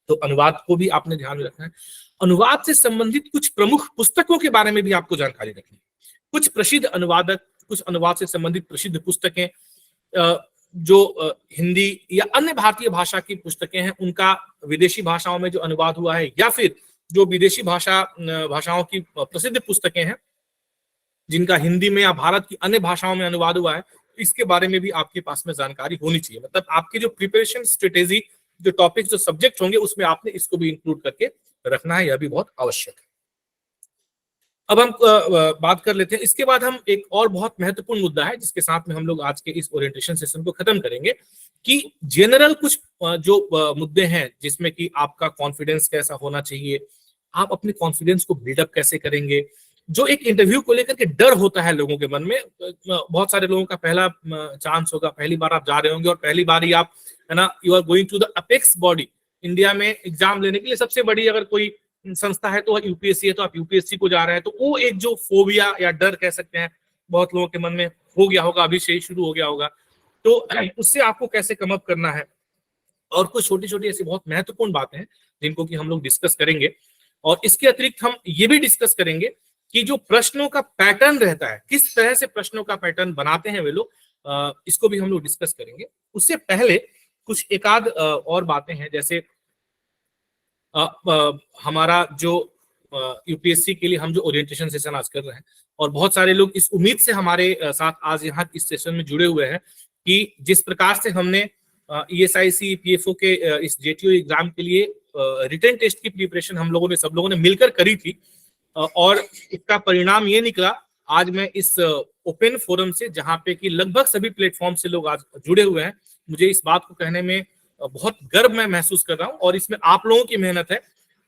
तो अनुवाद को भी आपने ध्यान में रखना है। अनुवाद से संबंधित कुछ प्रमुख पुस्तकों के बारे में भी आपको जानकारी रखनी है। कुछ प्रसिद्ध अनुवादक, कुछ अनुवाद से संबंधित प्रसिद्ध पुस्तकें जो हिंदी या अन्य भारतीय भाषा की पुस्तकें हैं, उनका विदेशी भाषाओं में जो अनुवाद हुआ है, या फिर जो विदेशी भाषाओं की प्रसिद्ध पुस्तकें हैं जिनका हिंदी में या भारत की अन्य भाषाओं में अनुवाद हुआ है, इसके बारे में भी आपके पास में जानकारी होनी चाहिए। मतलब आपकी जो प्रिपरेशन स्ट्रेटेजी, जो टॉपिक, जो सब्जेक्ट होंगे, उसमें आपने इसको भी इंक्लूड करके रखना है, यह भी बहुत आवश्यक है। अब हम बात कर लेते हैं, इसके बाद हम एक और बहुत महत्वपूर्ण मुद्दा है जिसके साथ में हम लोग आज के इस ओरिएंटेशन सेशन को खत्म करेंगे, कि जनरल कुछ जो मुद्दे हैं जिसमें कि आपका कॉन्फिडेंस कैसा होना चाहिए, आप अपने कॉन्फिडेंस को बिल्डअप कैसे करेंगे। जो एक इंटरव्यू को लेकर के डर होता है लोगों के मन में, बहुत सारे लोगों का पहला चांस होगा, पहली बार आप जा रहे होंगे और पहली बार ही आप, है ना, you are going to the apex body. India में एग्जाम लेने के लिए सबसे बड़ी अगर कोई संस्था है तो यूपीएससी है, तो आप यूपीएससी को जा रहे हैं, तो वो एक जो फोबिया या डर कह सकते हैं बहुत लोगों के मन में हो गया होगा, अभी से ही शुरू हो गया होगा। तो उससे आपको कैसे कम अप करना है, और कुछ छोटी छोटी ऐसी बहुत महत्वपूर्ण बातें हैं जिनको कि हम लोग डिस्कस करेंगे। और इसके अतिरिक्त हम ये भी डिस्कस करेंगे कि जो प्रश्नों का पैटर्न रहता है, किस तरह से प्रश्नों का पैटर्न बनाते हैं वे लोग, इसको भी हम लोग डिस्कस करेंगे। उससे पहले कुछ एकाध और बातें हैं, जैसे हमारा जो यूपीएससी के लिए हम जो ओरिएंटेशन सेशन आज कर रहे हैं, और बहुत सारे लोग इस उम्मीद से हमारे साथ आज यहाँ इस सेशन में जुड़े हुए हैं कि जिस प्रकार से हमने ईएसआईसी पीएफओ के इस जेटीओ एग्जाम के लिए रिटन टेस्ट की प्रिपरेशन हम लोगों ने, सब लोगों ने मिलकर करी थी, और इसका परिणाम ये निकला। आज मैं इस ओपन फोरम से, जहाँ पे कि लगभग सभी प्लेटफॉर्म से लोग आज जुड़े हुए हैं, मुझे इस बात को कहने में बहुत गर्व मैं महसूस कर रहा हूँ, और इसमें आप लोगों की मेहनत है।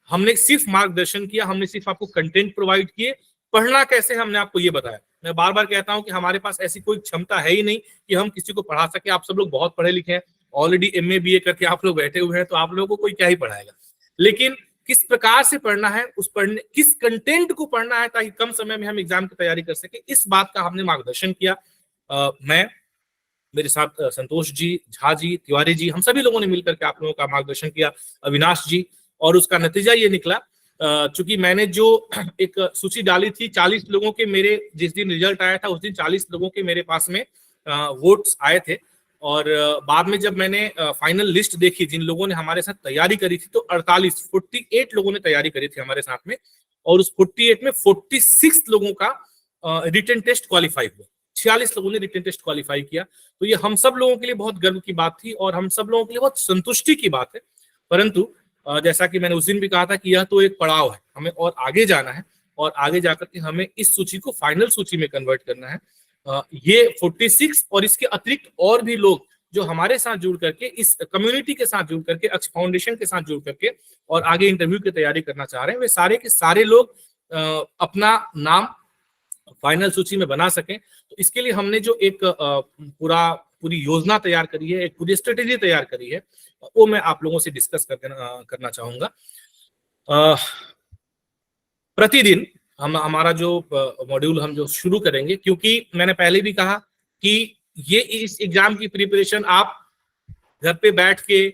हमने सिर्फ मार्गदर्शन किया, हमने सिर्फ आपको कंटेंट प्रोवाइड किए, पढ़ना कैसे हमने आपको ये बताया। मैं बार बार कहता हूं कि हमारे पास ऐसी कोई क्षमता है ही नहीं कि हम किसी को पढ़ा सके। आप सब लोग बहुत पढ़े लिखे हैं, ऑलरेडी एमए बीए करके आप लोग बैठे हुए हैं, तो आप लोगों को कोई क्या ही पढ़ाएगा। लेकिन किस प्रकार से पढ़ना है, उस पढ़ने किस कंटेंट को पढ़ना है ताकि कम समय में हम एग्जाम की तैयारी कर सके, इस बात का हमने मार्गदर्शन किया। मैं, मेरे साथ संतोष जी, झा जी, तिवारी जी, हम सभी लोगों ने मिलकर के आप लोगों का मार्गदर्शन किया, अविनाश जी, और उसका नतीजा ये निकला। चूंकि मैंने जो एक सूची डाली थी 40 लोगों के, मेरे जिस दिन रिजल्ट आया था उस दिन 40 लोगों के मेरे पास में वोट्स आए थे, और बाद में जब मैंने फाइनल लिस्ट देखी जिन लोगों ने हमारे साथ तैयारी करी थी, तो 48 लोगों ने तैयारी करी थी हमारे साथ में, और उस 48 में 46 लोगों का रिटन टेस्ट क्वालिफाई हुआ, 46 लोगों ने रिटन टेस्ट क्वालिफाई किया। तो ये हम सब लोगों के लिए बहुत गर्व की बात थी, और हम सब लोगों के लिए बहुत संतुष्टि की बात है। परंतु जैसा कि मैंने उस दिन भी कहा था कि यह तो एक पड़ाव है, हमें और आगे जाना है, और आगे जाकर के हमें इस सूची को फाइनल सूची में कन्वर्ट करना है। ये 46 और इसके अतिरिक्त और भी लोग जो हमारे साथ जुड़ करके, इस कम्युनिटी के साथ जुड़ करके, अक्ष फाउंडेशन के साथ जुड़ करके और आगे इंटरव्यू की तैयारी करना चाह रहे हैं, वे सारे के सारे लोग अपना नाम फाइनल सूची में बना सकें। तो इसके लिए हमने जो एक पूरी योजना तैयार करी है, एक पूरी स्ट्रेटेजी तैयार करी है, वो मैं आप लोगों से डिस्कस करना चाहूंगा। प्रतिदिन हमारा जो मॉड्यूल हम जो शुरू करेंगे, क्योंकि मैंने पहले भी कहा कि ये इस एग्जाम की प्रिपरेशन आप घर पे बैठ के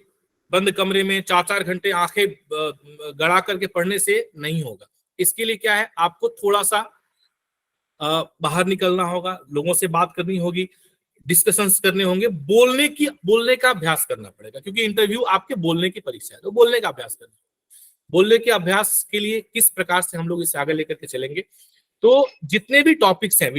बंद कमरे में 4-4 घंटे आंखें गड़ा करके पढ़ने से नहीं होगा। इसके लिए क्या है, आपको थोड़ा सा बाहर निकलना होगा, लोगों से बात करनी होगी, डिस्कशंस करने होंगे, बोलने का अभ्यास करना पड़ेगा, क्योंकि इंटरव्यू आपके बोलने की परीक्षा है। तो बोलने का अभ्यास करना, बोलने के अभ्यास के लिए किस प्रकार से हम लोग इसे आगे लेकर के चलेंगे। तो जितने भी टॉपिक्स हैं,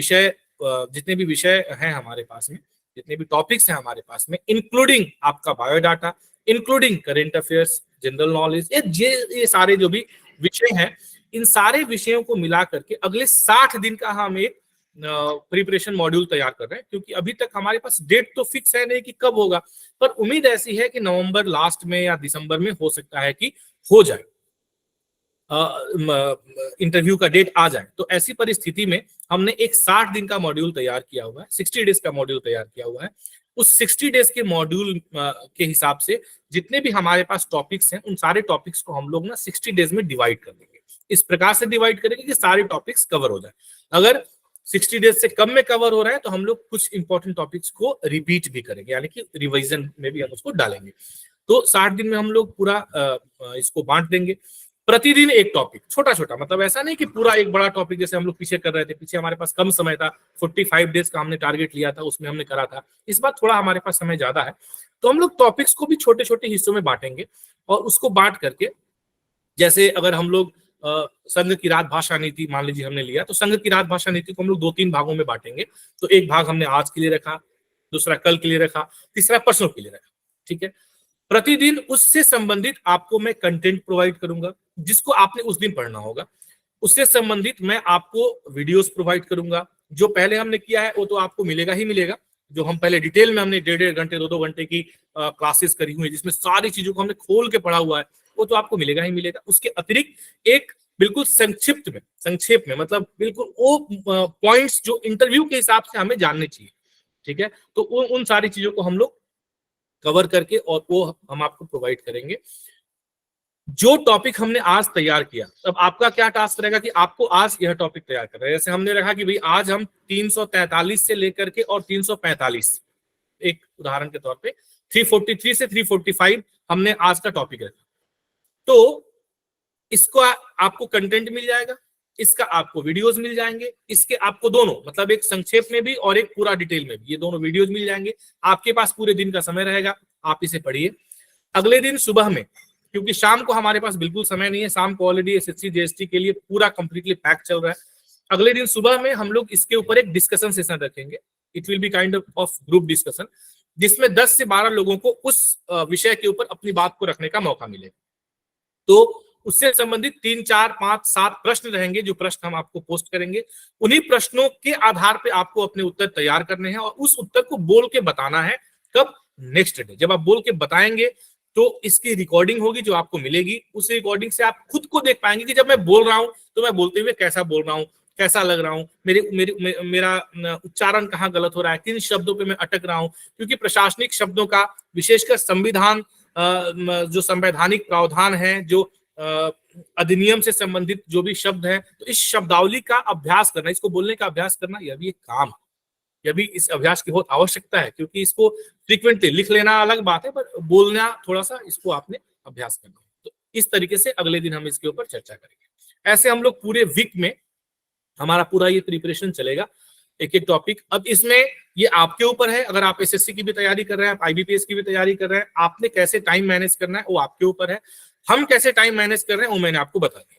जितने भी विषय हैं हमारे पास में, जितने भी टॉपिक्स हैं हमारे पास में, इंक्लूडिंग आपका biodata, including current affairs, general knowledge, ये सारे जो भी विषय हैं, इन सारे विषयों को मिला करके अगले 60 दिन का हम एक प्रिपरेशन मॉड्यूल तैयार कर रहे हैं। क्योंकि अभी तक हमारे पास डेट तो फिक्स है नहीं कि कब होगा, पर उम्मीद ऐसी है कि नवंबर लास्ट में या दिसंबर में हो सकता है कि हो जाए, इंटरव्यू का डेट आ जाए। तो ऐसी परिस्थिति में हमने एक 60 दिन का मॉड्यूल तैयार किया हुआ है, 60 डेज का मॉड्यूल तैयार किया हुआ है। उस 60 डेज के मॉड्यूल के हिसाब से जितने भी हमारे पास टॉपिक्स हैं, उन सारे टॉपिक्स को हम लोग ना 60 डेज में डिवाइड कर देंगे। इस प्रकार से डिवाइड करेंगे कि सारे टॉपिक्स कवर हो जाए। अगर 60 डेज से कम में कवर हो रहा है तो हम लोग कुछ इंपॉर्टेंट टॉपिक्स को रिपीट भी करेंगे, यानी कि रिवीजन में भी हम उसको डालेंगे। तो 60 दिन में हम लोग पूरा इसको बांट देंगे। प्रतिदिन एक टॉपिक, छोटा छोटा, मतलब ऐसा नहीं कि पूरा एक बड़ा टॉपिक जैसे हम लोग पीछे कर रहे थे। पीछे हमारे पास कम समय था, 45 डेज का हमने टारगेट लिया था, उसमें हमने करा था। इस बार थोड़ा हमारे पास समय ज्यादा है, तो हम लोग टॉपिक्स को भी छोटे छोटे हिस्सों में बांटेंगे और उसको बांट करके, जैसे अगर हम लोग संघ की राज भाषा नीति मान लीजिए हमने लिया, तो संघ की राज भाषा नीति को हम लोग 2-3 भागों में बांटेंगे। तो एक भाग हमने आज के लिए रखा, दूसरा कल के लिए रखा, तीसरा परसों के लिए रखा। ठीक है, प्रतिदिन उससे संबंधित आपको मैं कंटेंट प्रोवाइड करूंगा जिसको आपने उस दिन पढ़ना होगा। उससे संबंधित मैं आपको वीडियोस प्रोवाइड करूंगा। जो पहले हमने किया है वो तो आपको मिलेगा ही मिलेगा। जो हम पहले डिटेल में हमने 1.5 घंटे 2-2 घंटे की क्लासेस करी हुई है, जिसमें सारी चीजों को हमने खोल के पढ़ा हुआ है, वो तो आपको मिलेगा ही मिलेगा। उसके अतिरिक्त एक बिल्कुल संक्षेप में मतलब बिल्कुल वो पॉइंट्स जो इंटरव्यू के हिसाब से हमें जानने चाहिए। ठीक है, तो उन सारी चीजों को हम लोग कवर करके और वो हम आपको प्रोवाइड करेंगे। जो टॉपिक हमने आज तैयार किया, तब आपका क्या टास्क रहेगा कि आपको आज यह टॉपिक तैयार करना है। जैसे हमने रखा कि भाई आज हम 343 से लेकर के और 345, एक उदाहरण के तौर पे 343 से 345 हमने आज का टॉपिक रखा। तो इसको आपको कंटेंट मिल जाएगा, इसका आपको वीडियोस मिल जाएंगे, इसके आपको दोनों, मतलब एक संक्षेप में भी और एक पूरा डिटेल में भी, ये दोनों वीडियोस मिल जाएंगे। आपके पास पूरे दिन का समय रहेगा, आप इसे पढ़िए। अगले दिन सुबह में, क्योंकि शाम को हमारे पास बिल्कुल समय नहीं है, शाम को ऑलरेडी एसएससी जीएसटी के लिए पूरा कंप्लीटली पैक चल रहा है। अगले दिन सुबह में हम लोग इसके ऊपर एक डिस्कशन सेशन रखेंगे। It will be kind of group discussion, जिसमें 10 से 12 लोगों को उस विषय के ऊपर अपनी बात को रखने का मौका मिलेगा। तो उससे संबंधित 3, 4, 5, 7 प्रश्न रहेंगे, जो प्रश्न हम आपको पोस्ट करेंगे। उन्हीं प्रश्नों के आधार पे आपको अपने उत्तर तैयार करने हैं और उस उत्तर को बोल के बताना है। कब? Next day. जब आप बोल के बताएंगे तो इसकी रिकॉर्डिंग होगी जो आपको मिलेगी। उस रिकॉर्डिंग से आप खुद को देख पाएंगे कि जब मैं बोल रहा हूं तो मैं बोलते हुए कैसा बोल रहा हूं, कैसा लग रहा हूं, मेरा उच्चारण कहाँ गलत हो रहा है, किन शब्दों पे मैं अटक रहा हूं। क्योंकि प्रशासनिक शब्दों का, विशेषकर संविधान, जो संवैधानिक प्रावधान है, जो अधिनियम से संबंधित जो भी शब्द है, तो इस शब्दावली का अभ्यास करना, इसको बोलने का अभ्यास करना, यह भी एक काम है। यह भी इस अभ्यास की बहुत आवश्यकता है, क्योंकि इसको फ्रीक्वेंटली लिख लेना अलग बात है, पर बोलना थोड़ा सा, इसको आपने अभ्यास करना। तो इस तरीके से अगले दिन हम इसके ऊपर चर्चा करेंगे। ऐसे हम लोग पूरे वीक में हमारा पूरा ये प्रिपरेशन चलेगा, एक एक टॉपिक। अब इसमें ये आपके ऊपर है, अगर आप एसएससी की भी तैयारी कर रहे हैं, आप आईबीपीएस की भी तैयारी कर रहे हैं, आपने कैसे टाइम मैनेज करना है वो आपके ऊपर है। हम कैसे टाइम मैनेज कर रहे हैं वो मैंने आपको बता दिया।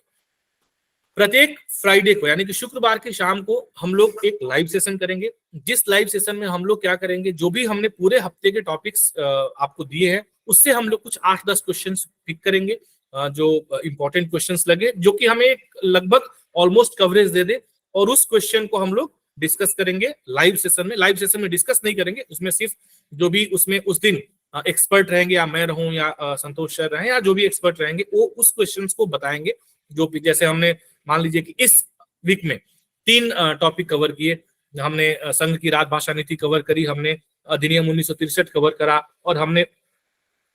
प्रत्येक फ्राइडे को, यानी कि शुक्रवार की शाम को, हम लोग एक लाइव सेशन करेंगे। जिस लाइव सेशन में हम लोग क्या करेंगे, जो भी हमने पूरे हफ्ते के टॉपिक्स आपको दिए हैं, उससे हम लोग कुछ 8-10 क्वेश्चन पिक करेंगे, जो इंपॉर्टेंट क्वेश्चंस लगे, जो कि हमें लगभग ऑलमोस्ट कवरेज दे दे, और उस क्वेश्चन को हम लोग डिस्कस करेंगे लाइव सेशन में। लाइव सेशन में डिस्कस नहीं करेंगे, उसमें सिर्फ जो भी उसमें उस दिन एक्सपर्ट रहेंगे, या मैं रहूं या संतोष सर रहें, या जो भी एक्सपर्ट रहेंगे वो उस क्वेश्चंस को बताएंगे। जो भी जैसे हमने मान लीजिए कि इस वीक में 3 टॉपिक कवर किए, हमने संघ की राजभाषा नीति कवर करी, हमने अधिनियम 1963 कवर करा, और हमने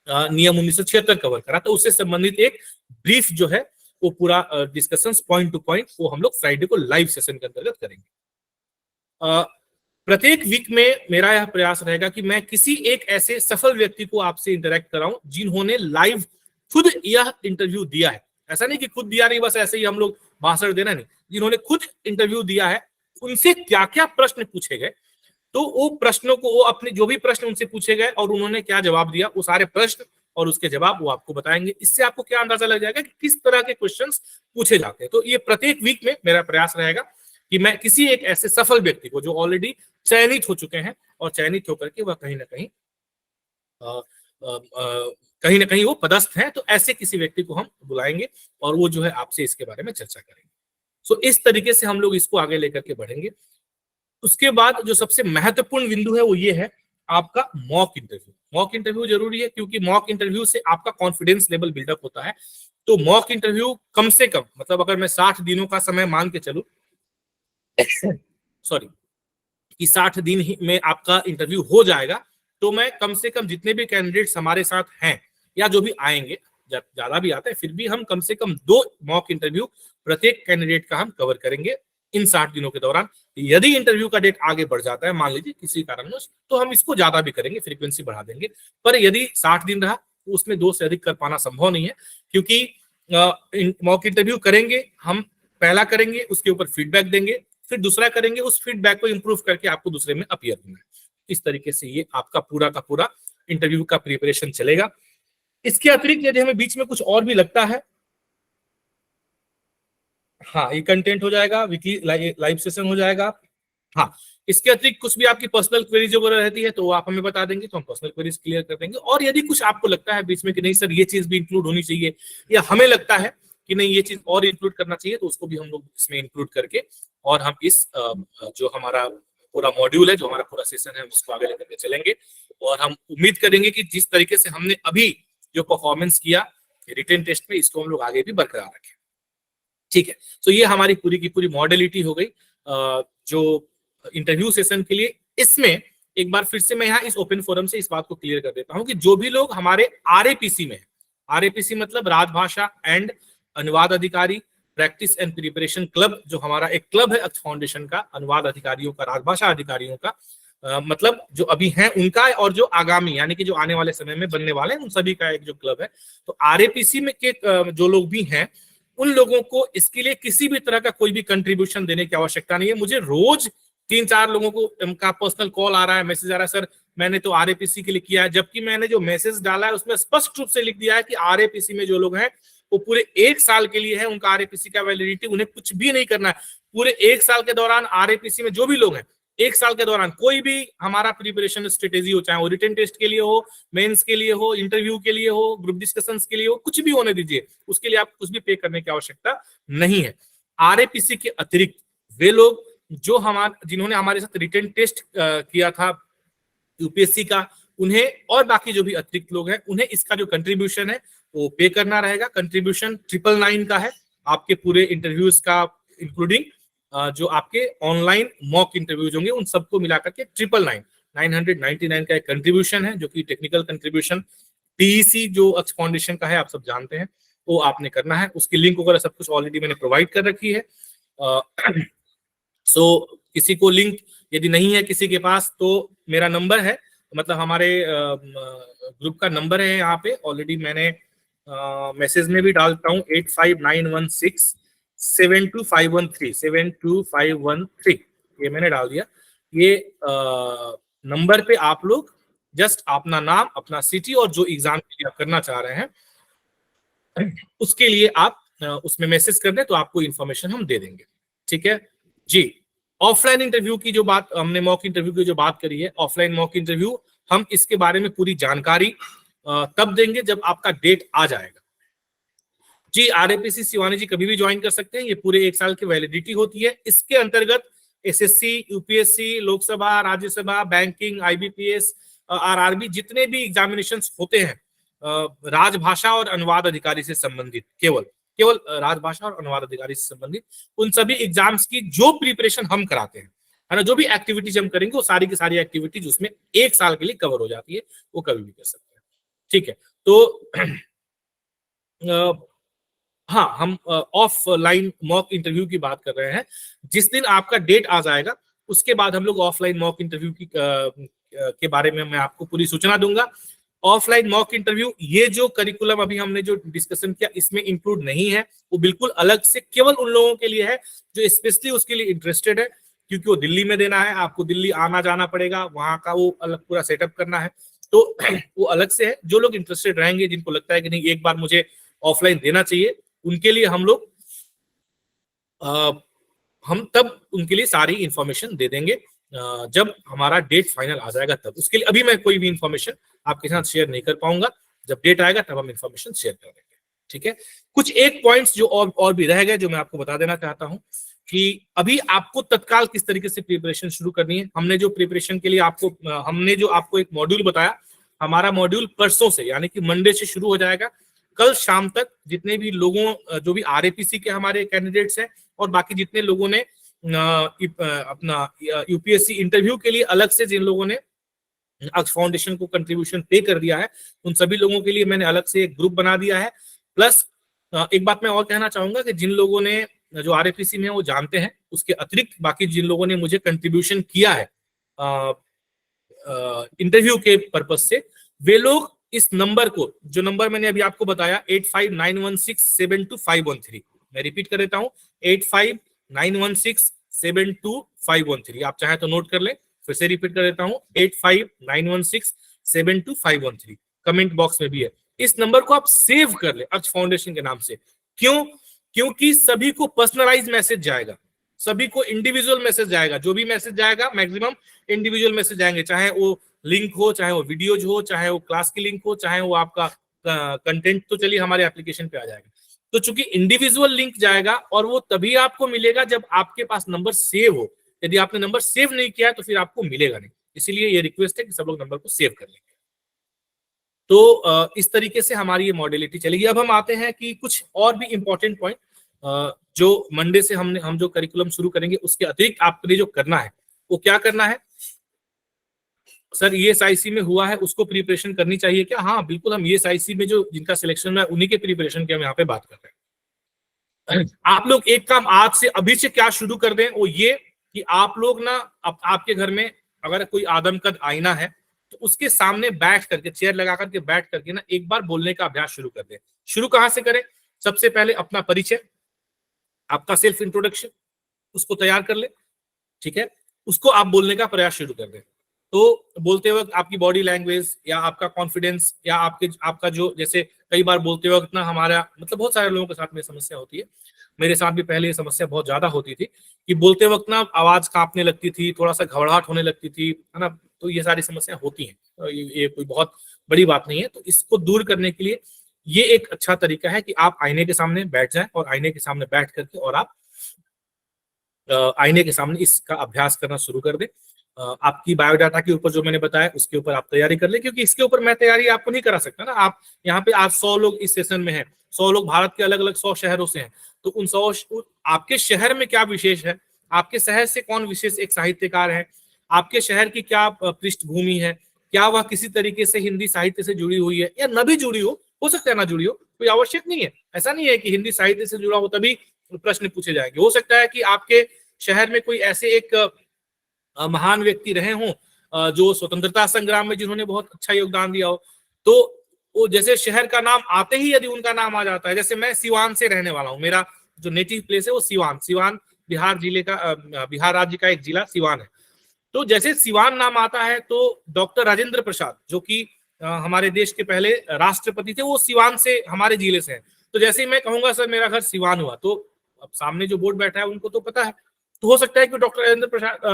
नियम 1976 कवर करा। तो उससे संबंधित एक ब्रीफ जो है वो पूरा डिस्कशंस पॉइंट टू पॉइंट वो हम लोग फ्राइडे को लाइव सेशन के अंतर्गत करेंगे। प्रत्येक वीक में मेरा यह प्रयास रहेगा कि मैं किसी एक ऐसे सफल व्यक्ति को आपसे इंटरेक्ट कराऊं जिन्होंने लाइव खुद यह इंटरव्यू दिया है। ऐसा नहीं कि खुद दिया नहीं, बस ऐसे ही हम लोग भाषण देना नहीं, जिन्होंने खुद इंटरव्यू दिया है उनसे क्या क्या प्रश्न पूछे गए, तो वो प्रश्नों को, वो अपने जो भी प्रश्न उनसे पूछे गए और उन्होंने क्या जवाब दिया, वो सारे प्रश्न और उसके जवाब वो आपको बताएंगे। इससे आपको क्या अंदाजा लग जाएगा कि किस तरह के क्वेश्चंस पूछे जाते हैं। तो ये प्रत्येक वीक में मेरा प्रयास रहेगा कि मैं किसी एक ऐसे सफल व्यक्ति को जो ऑलरेडी चयनित हो चुके हैं और चयनित होकर के वह कहीं ना कहीं वो पदस्थ हैं, तो ऐसे किसी व्यक्ति को हम बुलाएंगे और वो जो है आपसे इसके बारे में चर्चा करेंगे। सो इस तरीके से हम लोग इसको आगे लेकर के बढ़ेंगे। उसके बाद जो सबसे महत्वपूर्ण बिंदु है वो ये है आपका मॉक इंटरव्यू। मॉक इंटरव्यू जरूरी है क्योंकि मॉक इंटरव्यू से आपका कॉन्फिडेंस लेवल बिल्डअप होता है। तो मॉक इंटरव्यू कम से कम, मतलब अगर मैं 60 दिनों का समय मान के चलूं सॉरी कि 60 दिन ही में आपका इंटरव्यू हो जाएगा, तो मैं कम से कम जितने भी कैंडिडेट्स हमारे साथ हैं या जो भी आएंगे, ज्यादा भी आता है फिर भी हम कम से कम 2 मॉक इंटरव्यू प्रत्येक कैंडिडेट का हम कवर करेंगे इन 60 दिनों के दौरान। यदि इंटरव्यू का डेट आगे बढ़ जाता है मान लीजिए किसी कारणवश, तो हम इसको ज्यादा भी करेंगे, फ्रीक्वेंसी बढ़ा देंगे। पर यदि 60 दिन रहा तो उसमें 2 से अधिक कर पाना संभव नहीं है, क्योंकि मॉक इंटरव्यू करेंगे हम, पहला करेंगे उसके ऊपर फीडबैक देंगे, फिर दूसरा करेंगे, उस फीडबैक को इंप्रूव करके आपको दूसरे में अपीयर होना है। इस तरीके से ये आपका पूरा का पूरा इंटरव्यू का प्रिपरेशन चलेगा। इसके अतिरिक्त यदि हमें बीच में कुछ और भी लगता है, हाँ ये कंटेंट हो जाएगा, वीकली लाइव सेशन हो जाएगा। हाँ, इसके अतिरिक्त कुछ भी आपकी पर्सनल क्वेरीज वगैरह रहती है तो आप हमें बता देंगे, तो हम पर्सनल क्वेरीज क्लियर कर देंगे। और यदि कुछ आपको लगता है बीच में कि नहीं सर ये चीज भी इंक्लूड होनी चाहिए, या हमें लगता है कि नहीं ये चीज और इंक्लूड करना चाहिए, तो उसको भी हम लोग इसमें इंक्लूड करके और हम इस जो हमारा पूरा मॉड्यूल है, जो हमारा पूरा सेशन है, उसको आगे लेकर के चलेंगे। और हम उम्मीद करेंगे कि जिस तरीके से हमने अभी जो परफॉर्मेंस किया रिटन टेस्ट में, इसको हम लोग आगे भी बरकरार रखें। ठीक है, तो ये हमारी पूरी की पूरी मॉडलिटी हो गई जो इंटरव्यू सेशन के लिए। इसमें एक बार फिर से मैं यहाँ इस ओपन फोरम से इस बात को क्लियर कर देता हूँ कि जो भी लोग हमारे RAPC में है, RAPC मतलब राजभाषा एंड अनुवाद अधिकारी प्रैक्टिस एंड प्रिपरेशन क्लब, जो हमारा एक क्लब है अक्ष फाउंडेशन का, अनुवाद अधिकारियों का, राजभाषा अधिकारियों का, मतलब जो अभी हैं उनका और जो आगामी यानी कि जो आने वाले समय में बनने वाले हैं उन सभी का एक जो क्लब है। तो RAPC में के जो लोग भी हैं उन लोगों को इसके लिए किसी भी तरह का कोई भी कंट्रीब्यूशन देने की आवश्यकता नहीं है। मुझे रोज 3-4 लोगों को का पर्सनल कॉल आ रहा है, मैसेज आ रहा है, सर मैंने तो RAPC के लिए किया है, जबकि मैंने जो मैसेज डाला है उसमें स्पष्ट रूप से लिख दिया है कि RAPC में जो लोग हैं वो पूरे 1 साल के लिए है, उनका RAPC का वैलिडिटी, उन्हें कुछ भी नहीं करना है। पूरे 1 साल के दौरान RAPC में जो भी लोग हैं 1 साल के दौरान कोई भी हमारा प्रिपरेशन स्ट्रेटेजी हो, चाहे वो रिटन टेस्ट के लिए हो, मेंस के लिए हो, इंटरव्यू के लिए हो, ग्रुप डिस्कशंस के लिए हो, कुछ भी होने दीजिए, उसके लिए आपको कुछ भी पे करने की आवश्यकता नहीं है। RAPC के अतिरिक्त वे लोग जो जिन्होंने हमारे साथ रिटन टेस्ट किया था UPSC का, उन्हें और बाकी जो भी अतिरिक्त लोग हैं उन्हें इसका जो कंट्रीब्यूशन है वो पे करना रहेगा। कंट्रीब्यूशन 999 का है आपके पूरे इंटरव्यूज का, इंक्लूडिंग जो आपके ऑनलाइन मॉक इंटरव्यूज होंगे उन सबको मिलाकर के 999 का एक कंट्रीब्यूशन है, जो कि टेक्निकल कंट्रीब्यूशन TEC जो अक्ष फाउंडेशन का है, आप सब जानते हैं, वो आपने करना है। उसकी लिंक वगैरह सब कुछ ऑलरेडी मैंने प्रोवाइड कर रखी है। सो किसी को लिंक यदि नहीं है किसी के पास तो मेरा नंबर है, मतलब हमारे ग्रुप का नंबर है यहाँ पे, ऑलरेडी मैंने मैसेज में भी डालता हूँ 8591672513 ये मैंने डाल दिया। ये नंबर पे आप लोग जस्ट अपना नाम, अपना सिटी और जो एग्जाम आप करना चाह रहे हैं उसके लिए आप उसमें मैसेज कर दें तो आपको इन्फॉर्मेशन हम दे देंगे। ठीक है जी। ऑफलाइन इंटरव्यू की जो बात हमने, मॉक इंटरव्यू की जो बात करी है, ऑफलाइन मॉक इंटरव्यू, हम इसके बारे में पूरी जानकारी तब देंगे जब आपका डेट आ जाएगा। जी, आरएपीसी शिवानी जी कभी भी ज्वाइन कर सकते हैं, ये पूरे 1 साल की वैलिडिटी होती है। इसके अंतर्गत SSC, UPSC, Lok Sabha, Rajya Sabha, banking, IBPS, RRB जितने भी एग्जामिनेशंस होते हैं राजभाषा और अनुवाद अधिकारी से संबंधित, केवल राजभाषा और अनुवाद अधिकारी से संबंधित उन सभी एग्जाम्स की जो प्रिपरेशन हम कराते हैं, है ना, जो भी एक्टिविटीज हम करेंगे वो सारी की सारी एक्टिविटीज उसमें 1 साल के लिए कवर हो जाती है, वो कभी भी कर सकते हैं। ठीक है, तो हाँ, हम ऑफलाइन मॉक इंटरव्यू की बात कर रहे हैं। जिस दिन आपका डेट आ जाएगा उसके बाद हम लोग ऑफलाइन मॉक इंटरव्यू की के बारे में मैं आपको पूरी सूचना दूंगा। ऑफलाइन मॉक इंटरव्यू, ये जो करिकुलम अभी हमने जो डिस्कशन किया इसमें इंक्लूड नहीं है, वो बिल्कुल अलग से केवल उन लोगों के लिए है जो स्पेशली उसके लिए इंटरेस्टेड है, क्योंकि वो दिल्ली में देना है, आपको दिल्ली आना जाना पड़ेगा, वहां का वो अलग पूरा सेटअप करना है, तो वो अलग से है। जो लोग इंटरेस्टेड रहेंगे, जिनको लगता है कि नहीं एक बार मुझे ऑफलाइन देना चाहिए, उनके लिए हम लोग हम तब उनके लिए सारी इंफॉर्मेशन दे देंगे जब हमारा डेट फाइनल आ जाएगा तब। उसके लिए अभी मैं कोई भी इंफॉर्मेशन आपके साथ शेयर नहीं कर पाऊंगा, जब डेट आएगा तब हम इंफॉर्मेशन शेयर कर देंगे। ठीक है, कुछ एक पॉइंट्स जो और भी रह गए जो मैं आपको बता देना चाहता हूं कि अभी आपको तत्काल किस तरीके से प्रिपरेशन शुरू करनी है। हमने जो प्रिपरेशन के लिए हमने जो आपको एक मॉड्यूल बताया, हमारा मॉड्यूल परसों से यानी कि मंडे से शुरू हो जाएगा। कल शाम तक जितने भी लोगों जो भी आरएपीसी के हमारे कैंडिडेट्स हैं और बाकी जितने लोगों ने अपना यूपीएससी इंटरव्यू के लिए अलग से जिन लोगों ने अक्ष फाउंडेशन को कंट्रीब्यूशन पे कर दिया है, उन सभी लोगों के लिए मैंने अलग से एक ग्रुप बना दिया है। प्लस एक बात मैं और कहना चाहूंगा कि जिन लोगों ने जो आरएपीसी में वो जानते हैं, उसके अतिरिक्त बाकी जिन लोगों ने मुझे कंट्रीब्यूशन किया है इंटरव्यू के पर्पज से, वे लोग इस नंबर को, जो नंबर मैंने अभी आपको बताया 8591672513, मैं रिपीट कर देता हूं 8591672513, आप चाहे तो नोट कर ले, फिर से रिपीट कर देता हूं 8591672513, कमेंट बॉक्स में भी है। इस नंबर को आप सेव कर ले अक्ष फाउंडेशन के नाम से। क्यों? क्योंकि सभी को पर्सनलाइज मैसेज जाएगा, सभी को इंडिविजुअल मैसेज जाएगा, जो भी मैसेज जाएगा मैक्सिमम इंडिविजुअल मैसेज जाएंगे, चाहे वो लिंक हो, चाहे वो वीडियोज हो, चाहे वो क्लास की लिंक हो, चाहे वो आपका कंटेंट, तो चलिए हमारे एप्लीकेशन पे आ जाएगा। तो चूंकि इंडिविजुअल लिंक जाएगा और वो तभी आपको मिलेगा जब आपके पास नंबर सेव हो। यदि आपने नंबर सेव नहीं किया है तो फिर आपको मिलेगा नहीं। इसीलिए ये रिक्वेस्ट है कि सब लोग नंबर को सेव कर लेंगे। तो इस तरीके से हमारी ये मॉडलिटी चलेगी। अब हम आते हैं कि कुछ और भी इंपॉर्टेंट पॉइंट जो मंडे से हम जो करिकुलम शुरू करेंगे उसके अतिरिक्त आपने जो करना है वो क्या करना है। सर ईएसआईसी में हुआ है उसको प्रिपरेशन करनी चाहिए क्या? हाँ बिल्कुल, हम ईएसआईसी में जो जिनका सिलेक्शन है उन्हीं के प्रिपरेशन की हम यहाँ पे बात कर रहे हैं। आप लोग एक काम आज से अभी से क्या शुरू कर दें, वो ये कि आप लोग ना आपके घर में अगर कोई आदमकद आईना है तो उसके सामने बैठ करके, चेयर लगा करके बैठ करके ना एक बार बोलने का अभ्यास शुरू कर दें। शुरू कहाँ से करें? सबसे पहले अपना परिचय, आपका सेल्फ इंट्रोडक्शन, उसको तैयार कर ले। ठीक है, उसको आप बोलने का प्रयास शुरू कर दें। तो बोलते वक्त आपकी बॉडी लैंग्वेज या आपका कॉन्फिडेंस या आपका जो, जैसे कई बार बोलते वक्त ना हमारा मतलब बहुत सारे लोगों के साथ में समस्या होती है, मेरे साथ भी पहले ये समस्या बहुत ज्यादा होती थी कि बोलते वक्त ना आवाज कांपने लगती थी, थोड़ा सा घबराहट होने लगती थी, है ना। तो ये सारी समस्या होती हैं, तो ये कोई बहुत बड़ी बात नहीं है। तो इसको दूर करने के लिए ये एक अच्छा तरीका है कि आप आईने के सामने बैठ जाएं और आईने के सामने बैठ करके और आप आईने के सामने इसका अभ्यास करना शुरू कर दें। आपकी बायोडाटा के ऊपर जो मैंने बताया उसके ऊपर आप तैयारी कर ले, क्योंकि इसके ऊपर मैं तैयारी आपको नहीं करा सकता ना। आप यहाँ पे आज 100 लोग इस सेशन में हैं, 100 लोग भारत के अलग अलग 100 शहरों से हैं, तो उन 100 आपके शहर में क्या विशेष है, आपके शहर से कौन विशेष एक साहित्यकार है, आपके शहर की क्या पृष्ठभूमि है, क्या वह किसी तरीके से हिंदी साहित्य से जुड़ी हुई है या न भी जुड़ी हो सकता है ना जुड़ी हो, कोई आवश्यक नहीं है। ऐसा नहीं है कि हिंदी साहित्य से जुड़ा हो तभी प्रश्न पूछे जाएंगे। हो सकता है कि आपके शहर में कोई ऐसे एक महान व्यक्ति रहे हों जो स्वतंत्रता संग्राम में जिन्होंने बहुत अच्छा योगदान दिया हो, तो वो जैसे शहर का नाम आते ही यदि उनका नाम आ जाता है, जैसे मैं सिवान से रहने वाला हूँ, मेरा जो नेटिव प्लेस है वो सिवान बिहार जिले का, बिहार राज्य का एक जिला सिवान है। तो जैसे सिवान नाम आता है तो डॉक्टर राजेंद्र प्रसाद जो कि हमारे देश के पहले राष्ट्रपति थे, वो सिवान से हमारे जिले से हैं। तो जैसे ही मैं कहूंगा सर मेरा घर सिवान हुआ, तो अब सामने जो बोर्ड बैठा है उनको तो पता है, तो हो सकता है कि डॉक्टर राजेंद्र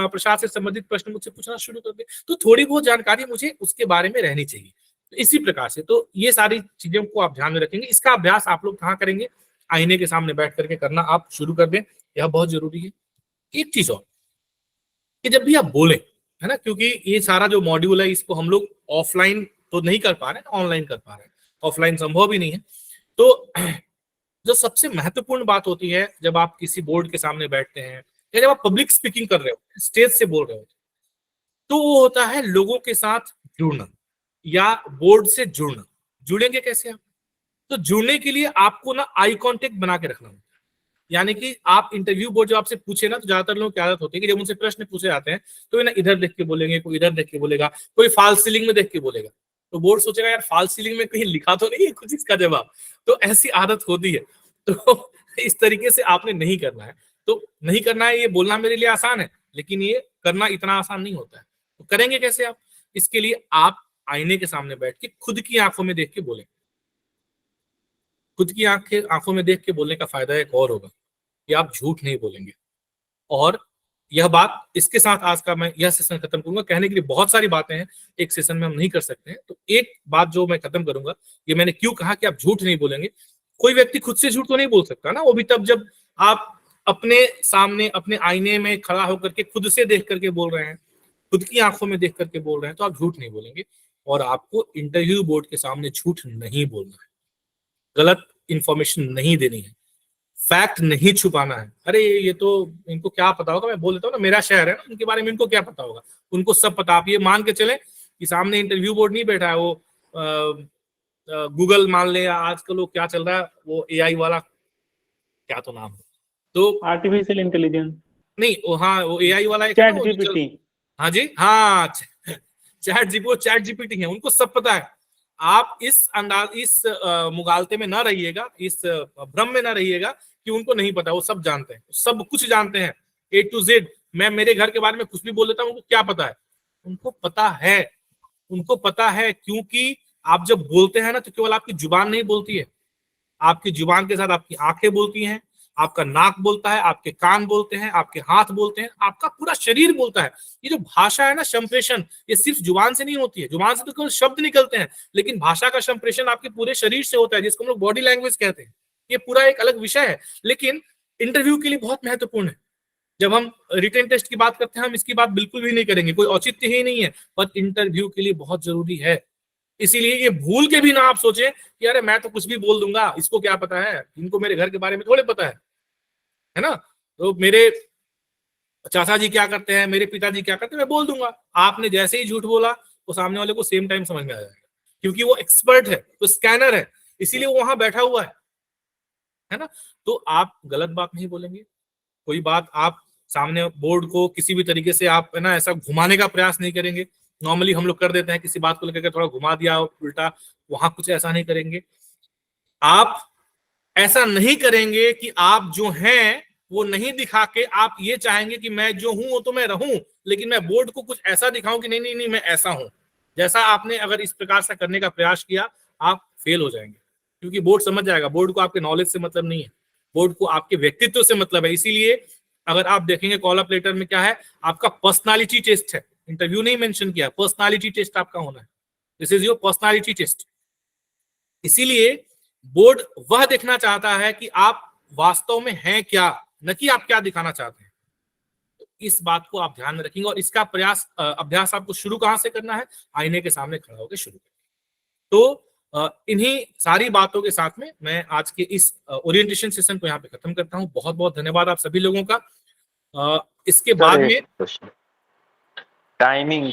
प्रसाद से संबंधित प्रश्न मुझसे पूछना शुरू कर दे, तो थोड़ी बहुत जानकारी मुझे उसके बारे में रहनी चाहिए। तो इसी प्रकार से तो ये सारी चीजों को आप ध्यान में रखेंगे। इसका अभ्यास आप लोग कहाँ करेंगे? आईने के सामने बैठ करके करना आप शुरू कर दें, यह बहुत जरूरी है। एक चीज और कि जब भी आप बोलें, है ना, क्योंकि ये सारा जो मॉड्यूल है इसको हम लोग ऑफलाइन तो नहीं कर पा रहे हैं, ऑनलाइन कर पा रहे हैं, ऑफलाइन संभव भी नहीं है। तो जो सबसे महत्वपूर्ण बात होती है जब आप किसी बोर्ड के सामने बैठते हैं या जब आप पब्लिक स्पीकिंग कर रहे हो, स्टेज से बोल रहे हो, तो वो होता है लोगों के साथ जुड़ना या बोर्ड से जुड़ना। जुड़ेंगे कैसे आप? तो जुड़ने के लिए आपको ना आई कांटेक्ट बना के रखना होता है। यानी कि आप इंटरव्यू बोर्ड जब आपसे पूछे ना, तो ज्यादातर लोगों की आदत होती है कि जब उनसे प्रश्न पूछे जाते हैं तो ये ना इधर देख के बोलेंगे, कोई इधर देख के बोलेगा, कोई फॉल्स सीलिंग में देख के बोलेगा। तो बोर्ड सोचेगा यार फॉल्स सीलिंग में कहीं लिखा तो नहीं है कुछ इसका जवाब। तो ऐसी आदत होती है। तो इस तरीके से आपने नहीं करना है। तो नहीं करना है, ये बोलना मेरे लिए आसान है, लेकिन ये करना इतना आसान नहीं होता है। तो करेंगे कैसे आप? इसके लिए आप आईने के सामने बैठ के खुद की आंखों में देख के बोलें। खुद की आंखों में देख के बोलने का फायदा एक और होगा कि आप झूठ नहीं बोलेंगे। और यह बात, इसके साथ आज का मैं यह सेशन खत्म करूंगा। कहने के लिए बहुत सारी बातें हैं, एक सेशन में हम नहीं कर सकते हैं। तो एक बात जो मैं खत्म करूंगा, ये मैंने क्यों कहा कि आप झूठ नहीं बोलेंगे। कोई व्यक्ति खुद से झूठ तो नहीं बोल सकता ना, वो भी तब जब आप अपने सामने अपने आईने में खड़ा होकर के खुद से देख करके बोल रहे हैं, खुद की आंखों में देख करके बोल रहे हैं, तो आप झूठ नहीं बोलेंगे। और आपको इंटरव्यू बोर्ड के सामने झूठ नहीं बोलना है, गलत इंफॉर्मेशन नहीं देनी है, फैक्ट नहीं छुपाना है। अरे ये तो इनको क्या पता होगा, मैं बोल देता हूँ ना, मेरा शहर है ना, उनके बारे में इनको क्या पता होगा, उनको सब पता। आप ये मान के चले कि सामने इंटरव्यू बोर्ड नहीं बैठा है, वो गूगल मान ले, या आजकल वो क्या चल रहा है, वो एआई वाला, क्या तो नाम है, तो आर्टिफिशियल इंटेलिजेंस, नहीं वो, हाँ वो एआई वाला एक चैट जीपीटी। हाँ जी, हाँ चैट जीपीटी है, उनको सब पता है। आप इस अंदाज, इस मुगालते में ना रहिएगा, इस भ्रम में ना रहिएगा कि उनको नहीं पता। वो सब जानते हैं, सब कुछ जानते हैं, A to Z। मैं मेरे घर के बारे में कुछ भी बोल देता हूँ, उनको क्या पता है? उनको पता है, उनको पता है। क्योंकि आप जब बोलते हैं ना, तो केवल आपकी जुबान नहीं बोलती है, आपकी जुबान के साथ आपकी आंखें बोलती हैं, आपका नाक बोलता है, आपके कान बोलते हैं, आपके हाथ बोलते हैं, आपका पूरा शरीर बोलता है। ये जो भाषा है ना, संप्रेषण, ये सिर्फ जुबान से नहीं होती है। जुबान से तो केवल शब्द निकलते हैं, लेकिन भाषा का संप्रेषण आपके पूरे शरीर से होता है, जिसको हम लोग बॉडी लैंग्वेज कहते हैं। ये पूरा एक अलग विषय है, लेकिन इंटरव्यू के लिए बहुत महत्वपूर्ण है। जब हम रिटन टेस्ट की बात करते हैं, हम इसकी बात बिल्कुल भी नहीं करेंगे, कोई औचित्य ही नहीं है, पर इंटरव्यू के लिए बहुत जरूरी है। इसीलिए ये भूल के भी ना आप सोचें कि अरे मैं तो कुछ भी बोल दूंगा, इसको क्या पता है, इनको मेरे घर के बारे में थोड़े पता है ना। तो मेरे चाचा जी क्या करते हैं, मेरे पिताजी क्या करते हैं, मैं बोल दूंगा। आपने जैसे ही झूठ बोला, वो सामने वाले को सेम टाइम समझ में आ जाएगा, क्योंकि वो एक्सपर्ट है, वो स्कैनर है, इसीलिए वो वहां बैठा हुआ है ना। तो आप गलत बात नहीं बोलेंगे। कोई बात आप सामने बोर्ड को किसी भी तरीके से आप, है ना, ऐसा घुमाने का प्रयास नहीं करेंगे। नॉर्मली हम लोग कर देते हैं, किसी बात को लेकर थोड़ा घुमा दिया उल्टा, वहां कुछ ऐसा नहीं करेंगे। आप ऐसा नहीं करेंगे कि आप जो हैं वो नहीं दिखा के आप ये चाहेंगे कि मैं जो हूं वो तो मैं रहूं, लेकिन मैं बोर्ड को कुछ ऐसा दिखाऊं कि नहीं नहीं नहीं मैं ऐसा हूं। जैसा आपने अगर इस प्रकार से करने का प्रयास किया, आप फेल हो जाएंगे, क्योंकि बोर्ड समझ जाएगा, बोर्ड को आपके नॉलेज से मतलब नहीं है, बोर्ड को आपके व्यक्तित्व से मतलब है। इसीलिए अगर आप देखेंगे कॉल अप लेटर में क्या है, आपका पर्सनालिटी टेस्ट है, इंटरव्यू नहीं मेंशन किया, पर्सनालिटी टेस्ट आपका होना है। This is your personality test. इसीलिए बोर्ड वह देखना चाहता है कि आप वास्तव में हैं क्या, न कि आप क्या दिखाना चाहते हैं। तो इस बात को आप ध्यान में रखेंगे, और इसका प्रयास अभ्यास आपको शुरू कहां से करना है? आईने के सामने खड़ा होकर शुरू करें। तो इन्हीं सारी बातों के साथ में मैं आज के इस ओरिएंटेशन सेशन को यहाँ पे खत्म करता हूँ। बहुत बहुत धन्यवाद आप सभी लोगों का। इसके बाद में टाइमिंग